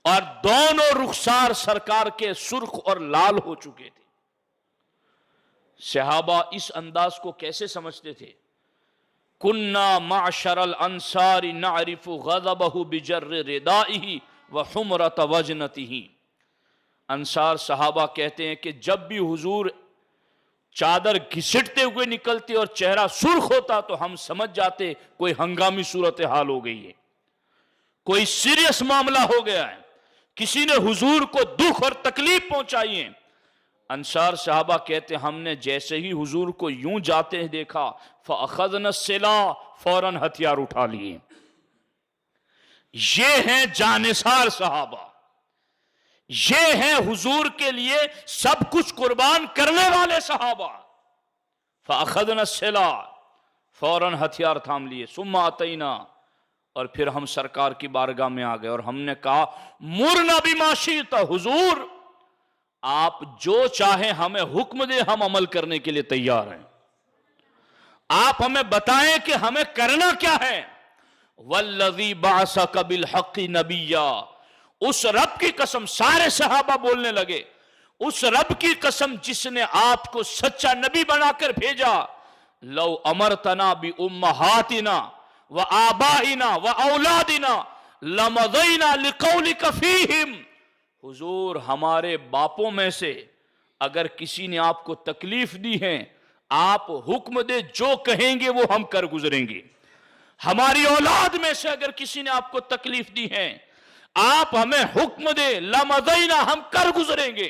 اور دونوں رخسار سرکار کے سرخ اور لال ہو چکے تھے۔ صحابہ اس انداز کو کیسے سمجھتے تھے؟ كُنَّا مَعْشَرَ الْأَنصَارِ نَعْرِفُ غَضَبَهُ بِجَرِّ رِدَائِهِ وَحُمْرَةَ وَجْنَتِهِ، انصار صحابہ کہتے ہیں کہ جب بھی حضور چادر گھسٹتے ہوئے نکلتے اور چہرہ سرخ ہوتا تو ہم سمجھ جاتے کوئی ہنگامی صورتحال ہو گئی ہے، کوئی سیریس معاملہ ہو گیا ہے، کسی نے حضور کو دکھ اور تکلیف پہنچائی ہے۔ انصار صحابہ کہتے ہم نے جیسے ہی حضور کو یوں جاتے ہیں دیکھا فَأَخَذْنَا السِّلَاحَ، فوراً ہتھیار اٹھا لیے۔ یہ ہیں جانثار صحابہ، یہ ہیں حضور کے لیے سب کچھ قربان کرنے والے صحابہ۔ فَأَخَذْنَا السِّلَاحَ، فوراً ہتھیار تھام لیے، ثُمَّ أَتَيْنَا، اور پھر ہم سرکار کی بارگاہ میں آ گئے اور ہم نے کہا مُرْنَا بِمَا شِئْتَ، حضور آپ جو چاہیں ہمیں حکم دیں، ہم عمل کرنے کے لیے تیار ہیں، آپ ہمیں بتائیں کہ ہمیں کرنا کیا ہے۔ وَالَّذِي بَعَثَكَ بِالْحَقِّ نَبِيًّا، اس رب کی قسم، سارے صحابہ بولنے لگے، اس رب کی قسم جس نے آپ کو سچا نبی بنا کر بھیجا، لَوْ أَمَرْتَنَا بِأُمَّهَاتِنَا وَآبَائِنَا وَأَوْلَادِنَا لَمَضَيْنَا لِقَوْلِكَ فِيهِمْ، حضور ہمارے باپوں میں سے اگر کسی نے آپ کو تکلیف دی ہے، آپ حکم دے جو کہیں گے وہ ہم کر گزریں گے، ہماری اولاد میں سے اگر کسی نے آپ کو تکلیف دی ہے، آپ ہمیں حکم دے لمضینا، ہم کر گزریں گے،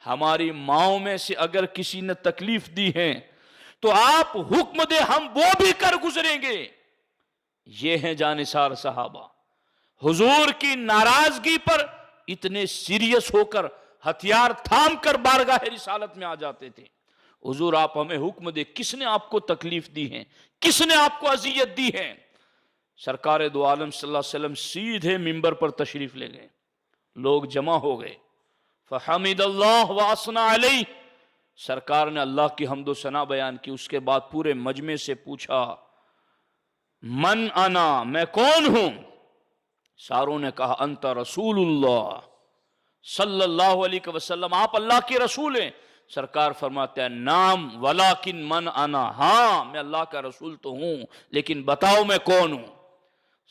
ہماری ماؤں میں سے اگر کسی نے تکلیف دی ہے تو آپ حکم دے ہم وہ بھی کر گزریں گے۔ یہ ہیں جانثار صحابہ، حضور کی ناراضگی پر اتنے سیریس ہو کر ہتھیار تھام کر بارگاہ رسالت میں آ جاتے تھے۔ حضور آپ ہمیں حکم دے، کس نے آپ کو تکلیف دی ہے، کس نے آپ کو اذیت دی ہے؟ سرکار دو عالم صلی اللہ علیہ وسلم سیدھے منبر پر تشریف لے گئے، لوگ جمع ہو گئے، فحمد اللہ واثنى علیہ، سرکار نے اللہ کی حمد و ثنا بیان کی، اس کے بعد پورے مجمع سے پوچھا من انا، میں کون ہوں؟ ساروں نے کہا انت رسول اللہ صلی اللہ علیہ وسلم، آپ اللہ کے رسول ہیں۔ سرکار فرماتے ہیں نام ولیکن من انا، ہاں میں اللہ کا رسول تو ہوں لیکن بتاؤ میں کون ہوں؟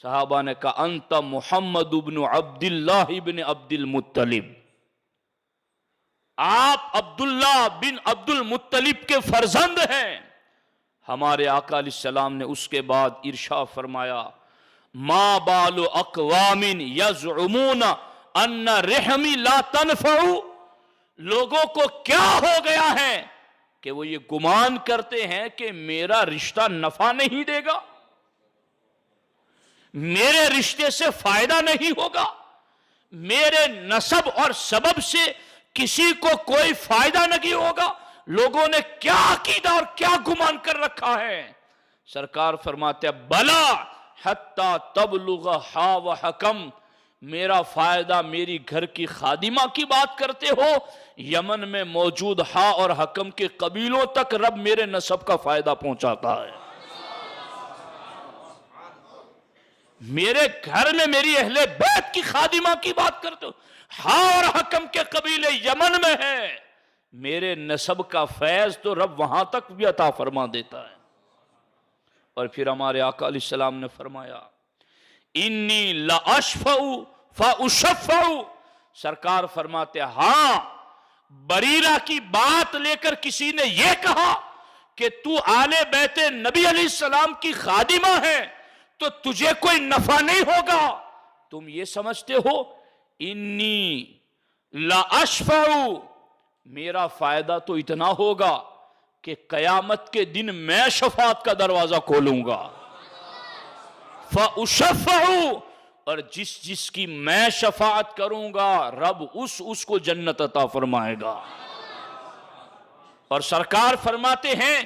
صحابہ نے کہا انت محمد بن عبداللہ بن عبد المطلب، آپ عبداللہ بن عبد المطلب کے فرزند ہیں، ہمارے آقا علیہ السلام نے اس کے بعد ارشاد فرمایا ما بال اقوام یزعمون ان رحمی لا تنفع، لوگوں کو کیا ہو گیا ہے کہ وہ یہ گمان کرتے ہیں کہ میرا رشتہ نفع نہیں دے گا، میرے رشتے سے فائدہ نہیں ہوگا، میرے نسب اور سبب سے کسی کو کوئی فائدہ نہیں ہوگا۔ لوگوں نے کیا عقیدہ اور کیا گمان کر رکھا ہے؟ سرکار فرماتے ہیں بلا حتی تبلغ ہا و حکم، میرا فائدہ میری گھر کی خادمہ کی بات کرتے ہو، یمن میں موجود ہا اور حکم کے قبیلوں تک رب میرے نسب کا فائدہ پہنچاتا ہے۔ میرے گھر میں میری اہل بیت کی خادمہ کی بات کرتے ہو، ہا اور حکم کے قبیلے یمن میں ہیں، میرے نسب کا فیض تو رب وہاں تک بھی عطا فرما دیتا ہے۔ اور پھر ہمارے آقا علیہ السلام نے فرمایا انی لاشفع فاشفع، سرکار فرماتے ہاں بریرہ کی بات لے کر کسی نے یہ کہا کہ تو آل بیت نبی علیہ السلام کی خادمہ ہے تو تجھے کوئی نفع نہیں ہوگا، تم یہ سمجھتے ہو انی لاشفع، میرا فائدہ تو اتنا ہوگا کہ قیامت کے دن میں شفاعت کا دروازہ کھولوں گا، فَأُشَفَّعُ، اور جس کی میں شفاعت کروں گا رب اس کو جنت عطا فرمائے گا۔ اور سرکار فرماتے ہیں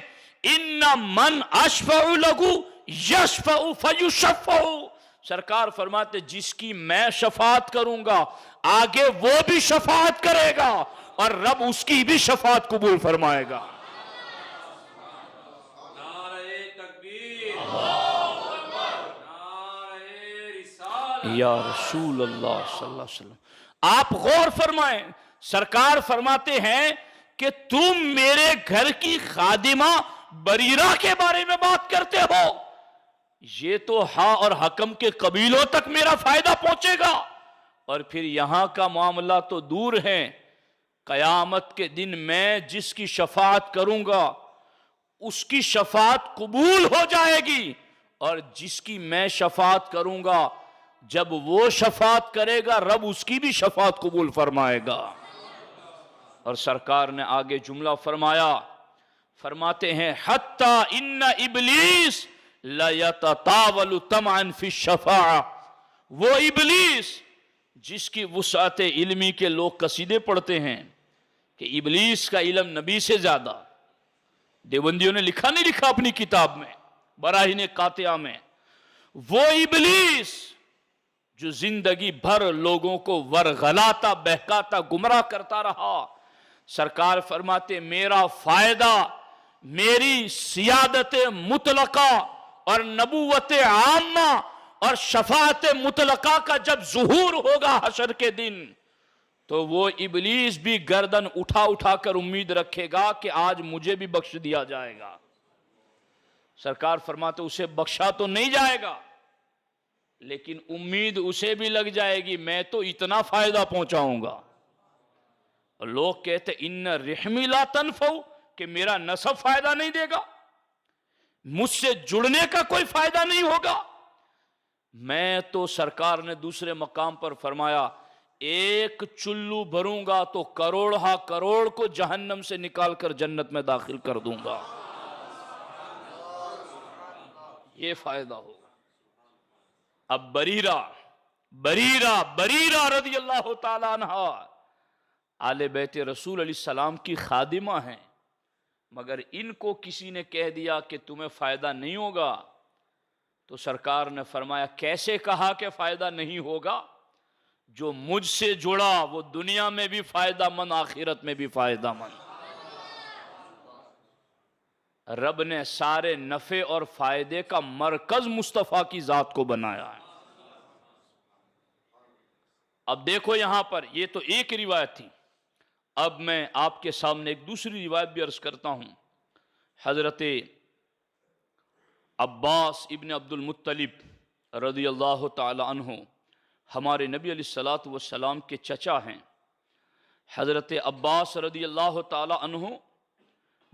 اِنَّ مَنْ أَشْفَعُ لَهُ يَشْفَعُ فَيُشَفَّعُ، سرکار فرماتے جس کی میں شفاعت کروں گا آگے وہ بھی شفاعت کرے گا اور رب اس کی بھی شفاعت قبول فرمائے گا۔ یا رسول اللہ صلی اللہ علیہ وسلم، آپ غور فرمائیں، سرکار فرماتے ہیں کہ تم میرے گھر کی خادمہ بریرہ کے بارے میں بات کرتے ہو، یہ تو ہا اور حکم کے قبیلوں تک میرا فائدہ پہنچے گا، اور پھر یہاں کا معاملہ تو دور ہے، قیامت کے دن میں جس کی شفاعت کروں گا اس کی شفاعت قبول ہو جائے گی، اور جس کی میں شفاعت کروں گا جب وہ شفاعت کرے گا رب اس کی بھی شفاعت قبول فرمائے گا۔ اور سرکار نے آگے جملہ فرمایا، فرماتے ہیں حتی ان ابلیس لیتطاول طمعا فی الشفاعہ، وہ ابلیس جس کی وسعت علمی کے لوگ قصیدے پڑھتے ہیں کہ ابلیس کا علم نبی سے زیادہ، دیوبندیوں نے لکھا نہیں لکھا اپنی کتاب میں براہین قاطعہ میں، وہ ابلیس جو زندگی بھر لوگوں کو ورغلاتا بہکاتا گمراہ کرتا رہا، سرکار فرماتے میرا فائدہ میری سیادت مطلقہ اور نبوت عامہ اور شفاعت مطلقہ کا جب ظہور ہوگا حشر کے دن تو وہ ابلیس بھی گردن اٹھا اٹھا کر امید رکھے گا کہ آج مجھے بھی بخش دیا جائے گا۔ سرکار فرماتے اسے بخشا تو نہیں جائے گا لیکن امید اسے بھی لگ جائے گی میں تو اتنا فائدہ پہنچاؤں گا۔ اور لوگ کہتے ان رحمی لا تنفع، کہ میرا نسب فائدہ نہیں دے گا، مجھ سے جڑنے کا کوئی فائدہ نہیں ہوگا۔ میں تو سرکار نے دوسرے مقام پر فرمایا ایک چلو بھروں گا تو کروڑ ہا کروڑ کو جہنم سے نکال کر جنت میں داخل کر دوں گا، یہ فائدہ ہوگا۔ اب بریرہ رضی اللہ تعالیٰ عنہ آل بیت رسول علیہ السلام کی خادمہ ہیں، مگر ان کو کسی نے کہہ دیا کہ تمہیں فائدہ نہیں ہوگا، تو سرکار نے فرمایا کیسے کہا کہ فائدہ نہیں ہوگا؟ جو مجھ سے جڑا وہ دنیا میں بھی فائدہ مند آخرت میں بھی فائدہ مند۔ رب نے سارے نفع اور فائدے کا مرکز مصطفیٰ کی ذات کو بنایا ہے۔ اب دیکھو یہاں پر یہ تو ایک روایت تھی، اب میں آپ کے سامنے ایک دوسری روایت بھی عرض کرتا ہوں۔ حضرت عباس ابن عبد المطلب رضی اللہ تعالی عنہ ہمارے نبی علیہ السلام کے چچا ہیں۔ حضرت عباس رضی اللہ تعالی عنہ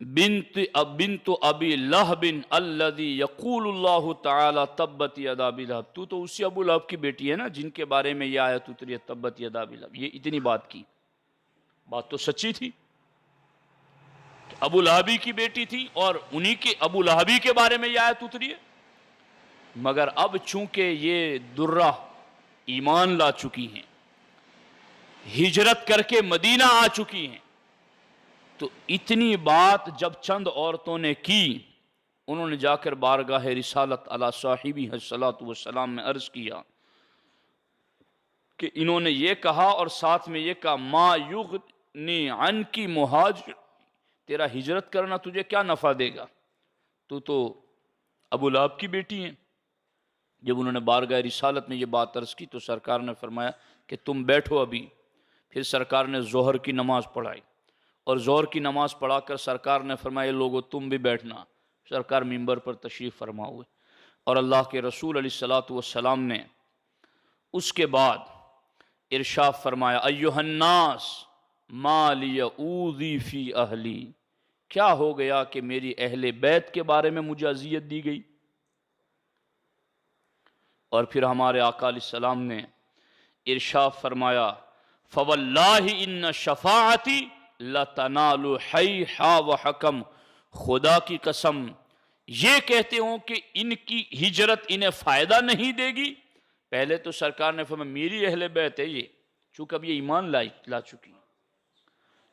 بنت ابی لہب الذی یقول اللہ تعالی تبت یدا ابی لہب، تو اسی ابو لہب کی بیٹی ہے نا جن کے بارے میں یہ آیت اتری ہے تبت یدا ابی لہب۔ یہ اتنی بات کی، بات تو سچی تھی، ابو لہبی کی بیٹی تھی اور انہی کے ابو لہبی کے بارے میں یہ آیت اتری ہے۔ مگر اب چونکہ یہ درہ ایمان لا چکی ہیں، ہجرت کر کے مدینہ آ چکی ہیں، تو اتنی بات جب چند عورتوں نے کی، انہوں نے جا کر بارگاہ رسالت علی صاحبہ الصلاۃ والسلام میں عرض کیا کہ انہوں نے یہ کہا اور ساتھ میں یہ کہا ما یغنی عنکی مہاجر، تیرا ہجرت کرنا تجھے کیا نفع دے گا، تو ابو لہب کی بیٹی ہیں۔ جب انہوں نے بارگاہ رسالت میں یہ بات عرض کی تو سرکار نے فرمایا کہ تم بیٹھو ابھی۔ پھر سرکار نے ظہر کی نماز پڑھائی اور ظہر کی نماز پڑھا کر سرکار نے فرمایا لوگو تم بھی بیٹھنا۔ سرکار منبر پر تشریف فرما ہوئے اور اللہ کے رسول علیہ الصلوۃ والسلام نے اس کے بعد ارشاد فرمایا ایھا الناس ما لی اوذی فی اہلی، کیا ہو گیا کہ میری اہل بیت کے بارے میں مجھے اذیت دی گئی۔ اور پھر ہمارے آقا علیہ السلام نے ارشاد فرمایا فواللہ ان شفاعتی لتنال حیحا وحکم، خدا کی قسم یہ کہتے ہوں کہ ان کی ہجرت انہیں فائدہ نہیں دے گی۔ پہلے تو سرکار نے فرمایا میری اہل بیت ہے یہ، چونکہ اب یہ ایمان لا چکی ہے،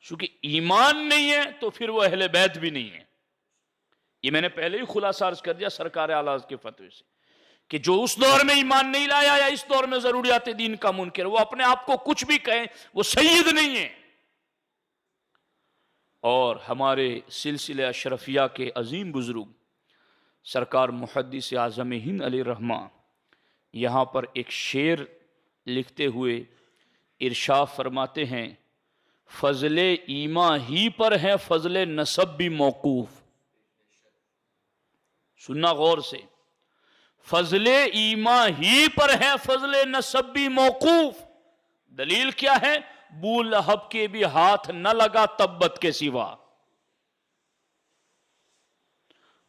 چونکہ ایمان نہیں ہے تو پھر وہ اہل بیت بھی نہیں ہے۔ یہ میں نے پہلے ہی خلاصہ عرض کر دیا سرکار اعلیٰ کے فتوے سے کہ جو اس دور میں ایمان نہیں لایا یا اس دور میں ضروریات دین کا منکر، وہ اپنے آپ کو کچھ بھی کہیں وہ سید نہیں ہے۔ اور ہمارے سلسلہ اشرفیہ کے عظیم بزرگ سرکار محدث اعظم ہند علیہ رحمہ یہاں پر ایک شعر لکھتے ہوئے ارشاد فرماتے ہیں فضل ایمان ہی پر ہے فضل نسب بھی موقوف۔ سننا غور سے، فضل ایمان ہی پر ہے فضل نسب بھی موقوف۔ دلیل کیا ہے؟ بو لہب کے بھی ہاتھ نہ لگا تبت کے سوا،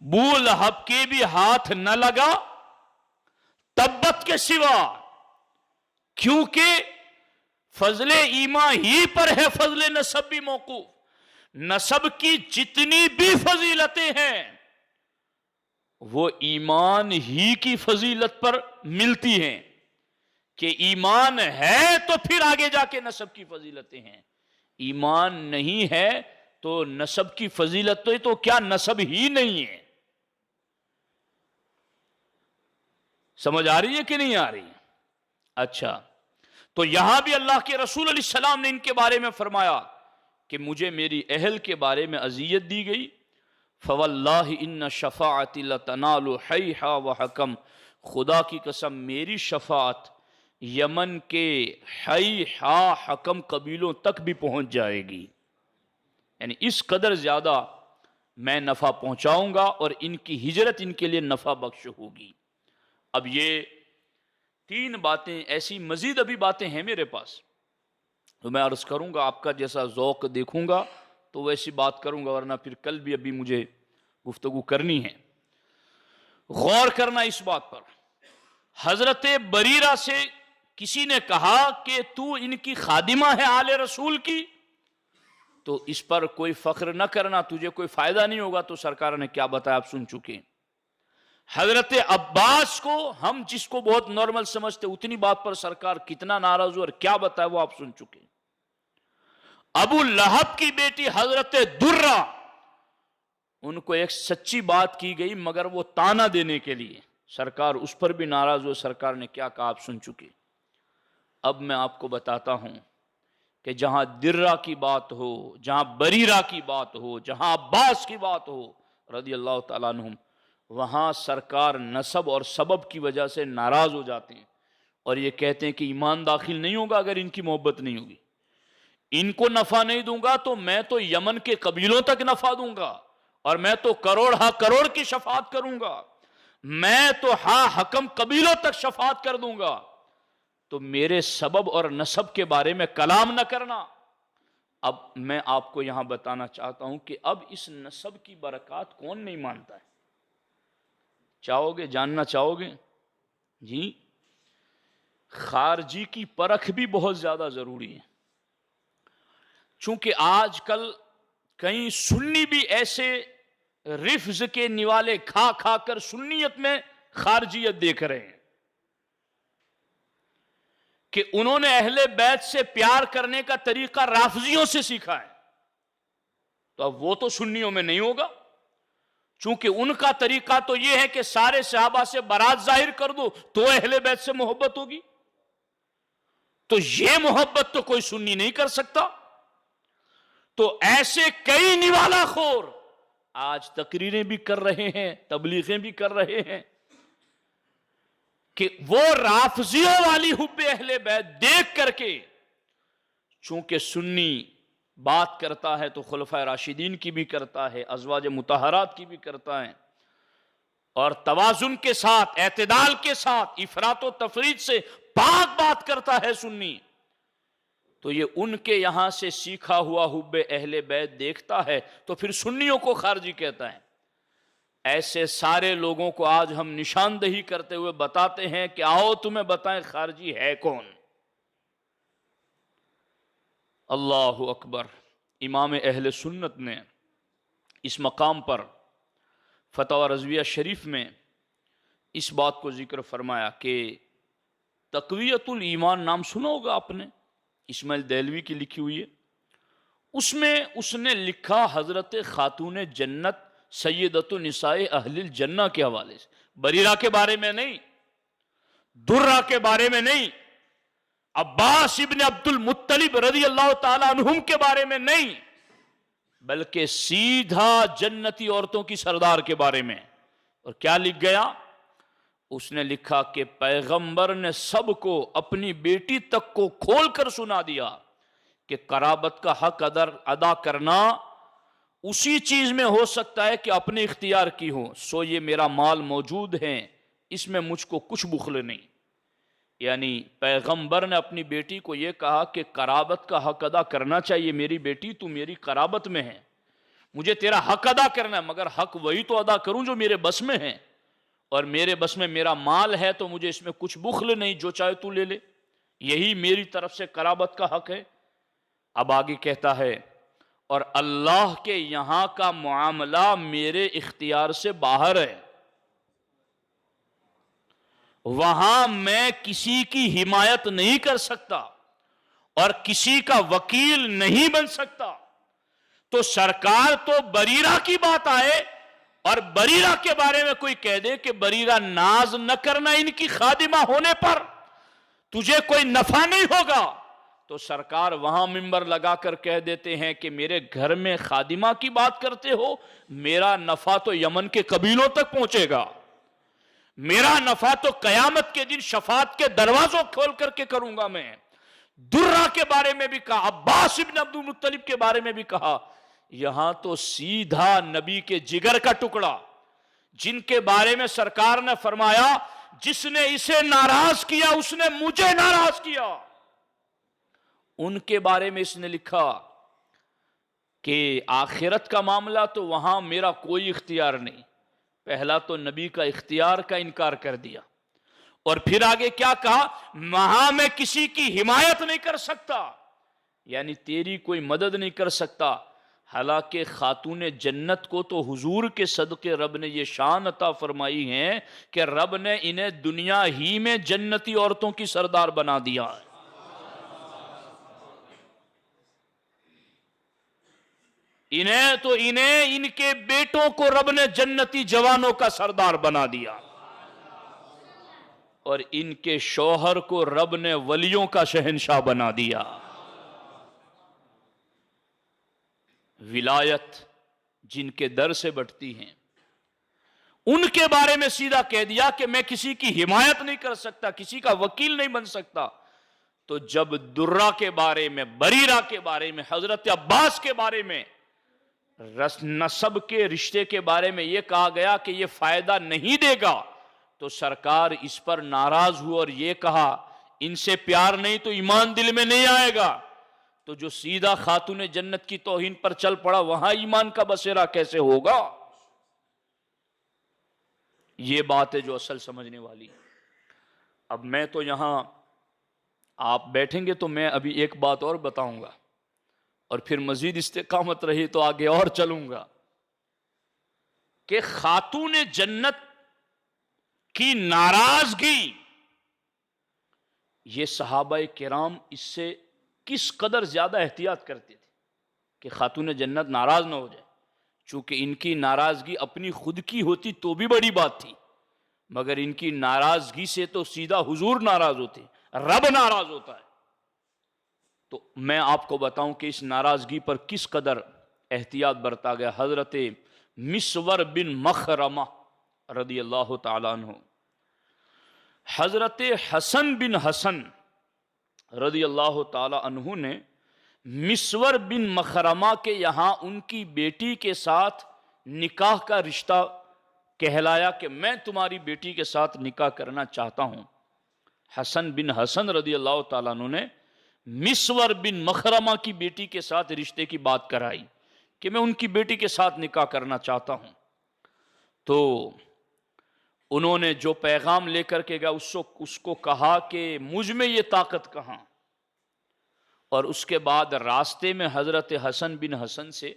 بو لہب کے بھی ہاتھ نہ لگا تبت کے سوا، کیونکہ فضل ایمان ہی پر ہے فضل نسب بھی موقوف۔ نسب کی جتنی بھی فضیلتیں ہیں وہ ایمان ہی کی فضیلت پر ملتی ہیں، کہ ایمان ہے تو پھر آگے جا کے نسب کی فضیلتیں ہیں، ایمان نہیں ہے تو نسب کی فضیلت تو کیا نسب ہی نہیں ہے۔ سمجھ آ رہی ہے کہ نہیں آ رہی؟ اچھا، تو یہاں بھی اللہ کے رسول علیہ السلام نے ان کے بارے میں فرمایا کہ مجھے میری اہل کے بارے میں اذیت دی گئی۔ فواللہ ان شفاعتی لتنال حیحا وحکم، خدا کی قسم میری شفاعت یمن کے حیحا حکم قبیلوں تک بھی پہنچ جائے گی، یعنی اس قدر زیادہ میں نفع پہنچاؤں گا اور ان کی ہجرت ان کے لیے نفع بخش ہوگی۔ اب یہ تین باتیں ایسی، مزید ابھی باتیں ہیں میرے پاس تو میں عرض کروں گا، آپ کا جیسا ذوق دیکھوں گا تو ویسی بات کروں گا، ورنہ پھر کل بھی ابھی مجھے گفتگو کرنی ہے۔ غور کرنا اس بات پر، حضرت بریرہ سے کسی نے کہا کہ تو ان کی خادمہ ہے آل رسول کی، تو اس پر کوئی فخر نہ کرنا، تجھے کوئی فائدہ نہیں ہوگا۔ تو سرکار نے کیا بتایا آپ سن چکے ہیں۔ حضرت عباس کو ہم جس کو بہت نارمل سمجھتے اتنی بات پر سرکار کتنا ناراض ہوئے اور کیا بتایا وہ آپ سن چکے ہیں۔ ابو لہب کی بیٹی حضرت درہ، ان کو ایک سچی بات کی گئی مگر وہ تانا دینے کے لیے، سرکار اس پر بھی ناراض ہوئے۔ سرکار نے کیا کہا آپ سن چکے۔ اب میں آپ کو بتاتا ہوں کہ جہاں درہ کی بات ہو، جہاں بریرہ کی بات ہو، جہاں عباس کی بات ہو رضی اللہ تعالیٰ عنہم، وہاں سرکار نسب اور سبب کی وجہ سے ناراض ہو جاتے ہیں اور یہ کہتے ہیں کہ ایمان داخل نہیں ہوگا اگر ان کی محبت نہیں ہوگی، ان کو نفع نہیں دوں گا تو میں تو یمن کے قبیلوں تک نفع دوں گا، اور میں تو کروڑ ہا کروڑ کی شفاعت کروں گا، میں تو ہا حکم قبیلوں تک شفاعت کر دوں گا، تو میرے سبب اور نسب کے بارے میں کلام نہ کرنا۔ اب میں آپ کو یہاں بتانا چاہتا ہوں کہ اب اس نسب کی برکات کون نہیں مانتا ہے؟ چاہو گے جاننا چاہو گے؟ جی، خارجی کی پرکھ بھی بہت زیادہ ضروری ہے، چونکہ آج کل کئی سنی بھی ایسے رفض کے نوالے کھا کھا کر سنیت میں خارجیت دیکھ رہے ہیں کہ انہوں نے اہل بیت سے پیار کرنے کا طریقہ رافضیوں سے سیکھا ہے، تو اب وہ تو سنیوں میں نہیں ہوگا، چونکہ ان کا طریقہ تو یہ ہے کہ سارے صحابہ سے برات ظاہر کر دو تو اہل بیت سے محبت ہوگی، تو یہ محبت تو کوئی سنی نہیں کر سکتا۔ تو ایسے کئی نوالا خور آج تقریریں بھی کر رہے ہیں، تبلیغیں بھی کر رہے ہیں کہ وہ رافضیوں والی حب اہل بیت دیکھ کر کے، چونکہ سنی بات کرتا ہے تو خلفائے راشدین کی بھی کرتا ہے، ازواج مطہرات کی بھی کرتا ہے، اور توازن کے ساتھ، اعتدال کے ساتھ، افراط و تفریط سے پاک بات کرتا ہے سنی، تو یہ ان کے یہاں سے سیکھا ہوا حب اہل بیت دیکھتا ہے تو پھر سنیوں کو خارجی کہتا ہے۔ ایسے سارے لوگوں کو آج ہم نشاندہی کرتے ہوئے بتاتے ہیں کہ آؤ تمہیں بتائیں خارجی ہے کون۔ اللہ اکبر۔ امام اہل سنت نے اس مقام پر فتاوی رضویہ شریف میں اس بات کو ذکر فرمایا کہ تقویت الایمان نام سنا ہوگا آپ نے، اسماعیل دہلوی کی لکھی ہوئی ہے، اس میں اس نے لکھا حضرت خاتون جنت سیدۃ النساء اہل الجنہ کے حوالے سے، بریرہ کے بارے میں نہیں، درہ کے بارے میں نہیں، عباس ابن عبد المطلب رضی اللہ تعالی عنہم کے بارے میں نہیں، بلکہ سیدھا جنتی عورتوں کی سردار کے بارے میں۔ اور کیا لکھ گیا؟ اس نے لکھا کہ پیغمبر نے سب کو، اپنی بیٹی تک کو کھول کر سنا دیا کہ قرابت کا حق ادا کرنا اسی چیز میں ہو سکتا ہے کہ اپنے اختیار کی ہو، سو یہ میرا مال موجود ہے، اس میں مجھ کو کچھ بخل نہیں۔ یعنی پیغمبر نے اپنی بیٹی کو یہ کہا کہ قرابت کا حق ادا کرنا چاہیے، میری بیٹی تو میری قرابت میں ہے، مجھے تیرا حق ادا کرنا ہے، مگر حق وہی تو ادا کروں جو میرے بس میں ہے، اور میرے بس میں میرا مال ہے تو مجھے اس میں کچھ بخل نہیں، جو چاہے تو لے لے، یہی میری طرف سے قرابت کا حق ہے۔ اب آگے کہتا ہے اور اللہ کے یہاں کا معاملہ میرے اختیار سے باہر ہے، وہاں میں کسی کی حمایت نہیں کر سکتا اور کسی کا وکیل نہیں بن سکتا۔ تو سرکار تو بریرہ کی بات آئے اور بریرہ کے بارے میں کوئی کہہ دے کہ بریرہ ناز نہ کرنا ان کی خادمہ ہونے پر تجھے کوئی نفع نہیں ہوگا، تو سرکار وہاں منبر لگا کر کہہ دیتے ہیں کہ میرے گھر میں خادمہ کی بات کرتے ہو، میرا نفع تو یمن کے قبیلوں تک پہنچے گا، میرا نفع تو قیامت کے دن شفاعت کے دروازوں کھول کر کے کروں گا میں۔ درہ کے بارے میں بھی کہا، عباس ابن عبد المطلب کے بارے میں بھی کہا، یہاں تو سیدھا نبی کے جگر کا ٹکڑا، جن کے بارے میں سرکار نے فرمایا جس نے اسے ناراض کیا اس نے مجھے ناراض کیا، ان کے بارے میں اس نے لکھا کہ آخرت کا معاملہ تو وہاں میرا کوئی اختیار نہیں۔ پہلا تو نبی کا اختیار کا انکار کر دیا، اور پھر آگے کیا کہا، وہاں میں کسی کی حمایت نہیں کر سکتا، یعنی تیری کوئی مدد نہیں کر سکتا۔ حالانکہ خاتون جنت کو تو حضور کے صدقے رب نے یہ شان عطا فرمائی ہے کہ رب نے انہیں دنیا ہی میں جنتی عورتوں کی سردار بنا دیا ہے۔ انہیں ان کے بیٹوں کو رب نے جنتی جوانوں کا سردار بنا دیا، اور ان کے شوہر کو رب نے ولیوں کا شہنشاہ بنا دیا۔ ولایت جن کے در سے بٹتی ہیں ان کے بارے میں سیدھا کہہ دیا کہ میں کسی کی حمایت نہیں کر سکتا، کسی کا وکیل نہیں بن سکتا۔ تو جب درہ کے بارے میں، بریرہ کے بارے میں، حضرت عباس کے بارے میں، نسب کے رشتے کے بارے میں یہ کہا گیا کہ یہ فائدہ نہیں دے گا، تو سرکار اس پر ناراض ہوئے اور یہ کہا ان سے پیار نہیں تو ایمان دل میں نہیں آئے گا۔ تو جو سیدھا خاتون جنت کی توہین پر چل پڑا وہاں ایمان کا بسیرا کیسے ہوگا؟ یہ بات ہے جو اصل سمجھنے والی۔ اب میں تو یہاں آپ بیٹھیں گے تو میں ابھی ایک بات اور بتاؤں گا، اور پھر مزید استقامت رہی تو آگے اور چلوں گا، کہ خاتون جنت کی ناراضگی، یہ صحابہ کرام اس سے کس قدر زیادہ احتیاط کرتے تھے کہ خاتون جنت ناراض نہ ہو جائے، چونکہ ان کی ناراضگی اپنی خود کی ہوتی تو بھی بڑی بات تھی، مگر ان کی ناراضگی سے تو سیدھا حضور ناراض ہوتے، رب ناراض ہوتا ہے۔ تو میں آپ کو بتاؤں کہ اس ناراضگی پر کس قدر احتیاط برتا گیا۔ حضرت مسور بن مخرمہ رضی اللہ تعالیٰ عنہ، حضرت حسن بن حسن رضی اللہ تعالیٰ عنہ نے مسور بن مخرمہ کے یہاں ان کی بیٹی کے ساتھ نکاح کا رشتہ کہلایا کہ میں تمہاری بیٹی کے ساتھ نکاح کرنا چاہتا ہوں۔ حسن بن حسن رضی اللہ تعالیٰ عنہ نے مسور بن مخرمہ کی بیٹی کے ساتھ رشتے کی بات کرائی کہ میں ان کی بیٹی کے ساتھ نکاح کرنا چاہتا ہوں۔ تو انہوں نے جو پیغام لے کر کے گیا اس کو کہا کہ مجھ میں یہ طاقت کہاں، اور اس کے بعد راستے میں حضرت حسن بن حسن سے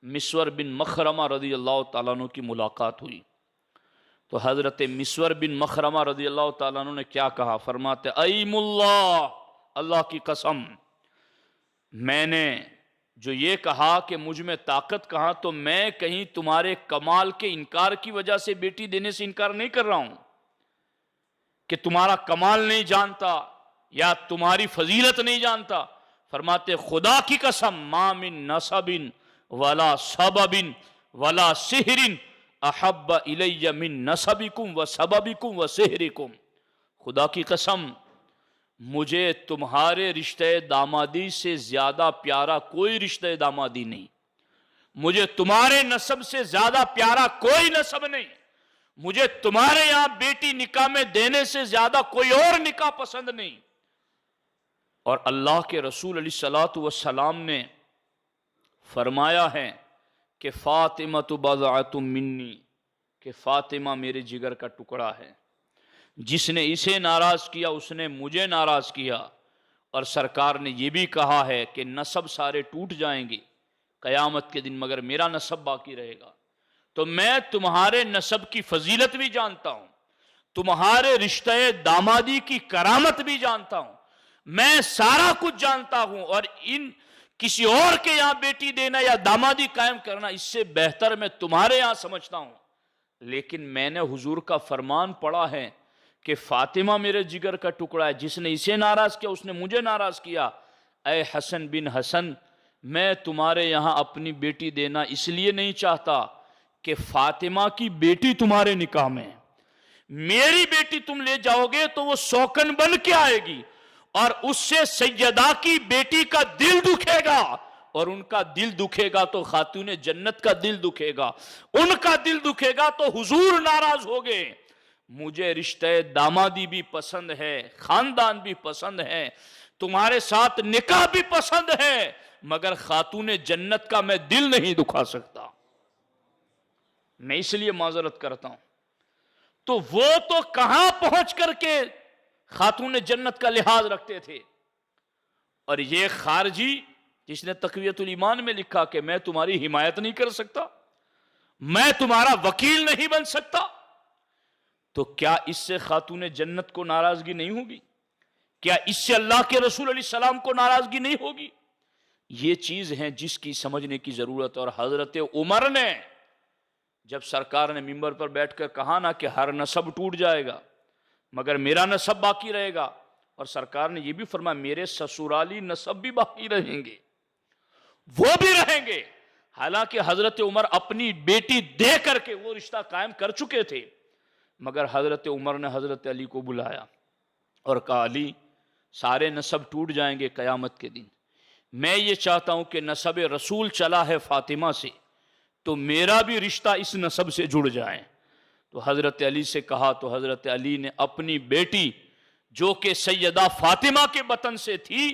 مسور بن مخرمہ رضی اللہ تعالیٰ عنہ کی ملاقات ہوئی۔ تو حضرت مسور بن مخرمہ رضی اللہ تعالیٰ عنہ نے کیا کہا؟ فرماتے ایم اللہ، اللہ کی قسم، میں نے جو یہ کہا کہ مجھ میں طاقت کہاں، تو میں کہیں تمہارے کمال کے انکار کی وجہ سے بیٹی دینے سے انکار نہیں کر رہا ہوں کہ تمہارا کمال نہیں جانتا یا تمہاری فضیلت نہیں جانتا۔ فرماتے خدا کی قسم ما من نسب ولا سبب ولا سحر احب الی من نسبکم و سببکم و سحرکم، خدا کی قسم مجھے تمہارے رشتہ دامادی سے زیادہ پیارا کوئی رشتہ دامادی نہیں، مجھے تمہارے نسب سے زیادہ پیارا کوئی نسب نہیں، مجھے تمہارے یہاں بیٹی نکاح میں دینے سے زیادہ کوئی اور نکاح پسند نہیں۔ اور اللہ کے رسول علیہ الصلوۃ والسلام نے فرمایا ہے کہ فاطمہ بضعۃ منی، کہ فاطمہ میرے جگر کا ٹکڑا ہے، جس نے اسے ناراض کیا اس نے مجھے ناراض کیا۔ اور سرکار نے یہ بھی کہا ہے کہ نسب سارے ٹوٹ جائیں گے قیامت کے دن مگر میرا نسب باقی رہے گا۔ تو میں تمہارے نسب کی فضیلت بھی جانتا ہوں، تمہارے رشتہ دامادی کی کرامت بھی جانتا ہوں، میں سارا کچھ جانتا ہوں، اور کسی اور کے یہاں بیٹی دینا یا دامادی قائم کرنا اس سے بہتر میں تمہارے یہاں سمجھتا ہوں۔ لیکن میں نے حضور کا فرمان پڑھا ہے کہ فاطمہ میرے جگر کا ٹکڑا ہے، جس نے اسے ناراض کیا اس نے مجھے ناراض کیا۔ اے حسن بن حسن، میں تمہارے یہاں اپنی بیٹی دینا اس لیے نہیں چاہتا کہ فاطمہ کی بیٹی تمہارے نکاح میں، میری بیٹی تم لے جاؤ گے تو وہ سوکن بن کے آئے گی، اور اس سے سیدہ کی بیٹی کا دل دکھے گا، اور ان کا دل دکھے گا تو خاتون جنت کا دل دکھے گا، ان کا دل دکھے گا تو حضور ناراض ہو گئے۔ مجھے رشتہ دامادی بھی پسند ہے، خاندان بھی پسند ہے، تمہارے ساتھ نکاح بھی پسند ہے، مگر خاتون جنت کا میں دل نہیں دکھا سکتا، میں اس لیے معذرت کرتا ہوں۔ تو وہ تو کہاں پہنچ کر کے خاتون جنت کا لحاظ رکھتے تھے، اور یہ خارجی جس نے تقویت الایمان میں لکھا کہ میں تمہاری حمایت نہیں کر سکتا، میں تمہارا وکیل نہیں بن سکتا، تو کیا اس سے خاتون جنت کو ناراضگی نہیں ہوگی؟ کیا اس سے اللہ کے رسول علیہ السلام کو ناراضگی نہیں ہوگی؟ یہ چیز ہے جس کی سمجھنے کی ضرورت۔ اور حضرت عمر نے جب سرکار نے منبر پر بیٹھ کر کہا نا کہ ہر نسب ٹوٹ جائے گا مگر میرا نسب باقی رہے گا، اور سرکار نے یہ بھی فرمایا میرے سسرالی نسب بھی باقی رہیں گے، وہ بھی رہیں گے۔ حالانکہ حضرت عمر اپنی بیٹی دے کر کے وہ رشتہ قائم کر چکے تھے، مگر حضرت عمر نے حضرت علی کو بلایا اور کہا علی سارے نسب ٹوٹ جائیں گے قیامت کے دن، میں یہ چاہتا ہوں کہ نسب رسول چلا ہے فاطمہ سے تو میرا بھی رشتہ اس نسب سے جڑ جائے۔ تو حضرت علی سے کہا، تو حضرت علی نے اپنی بیٹی جو کہ سیدہ فاطمہ کے بطن سے تھی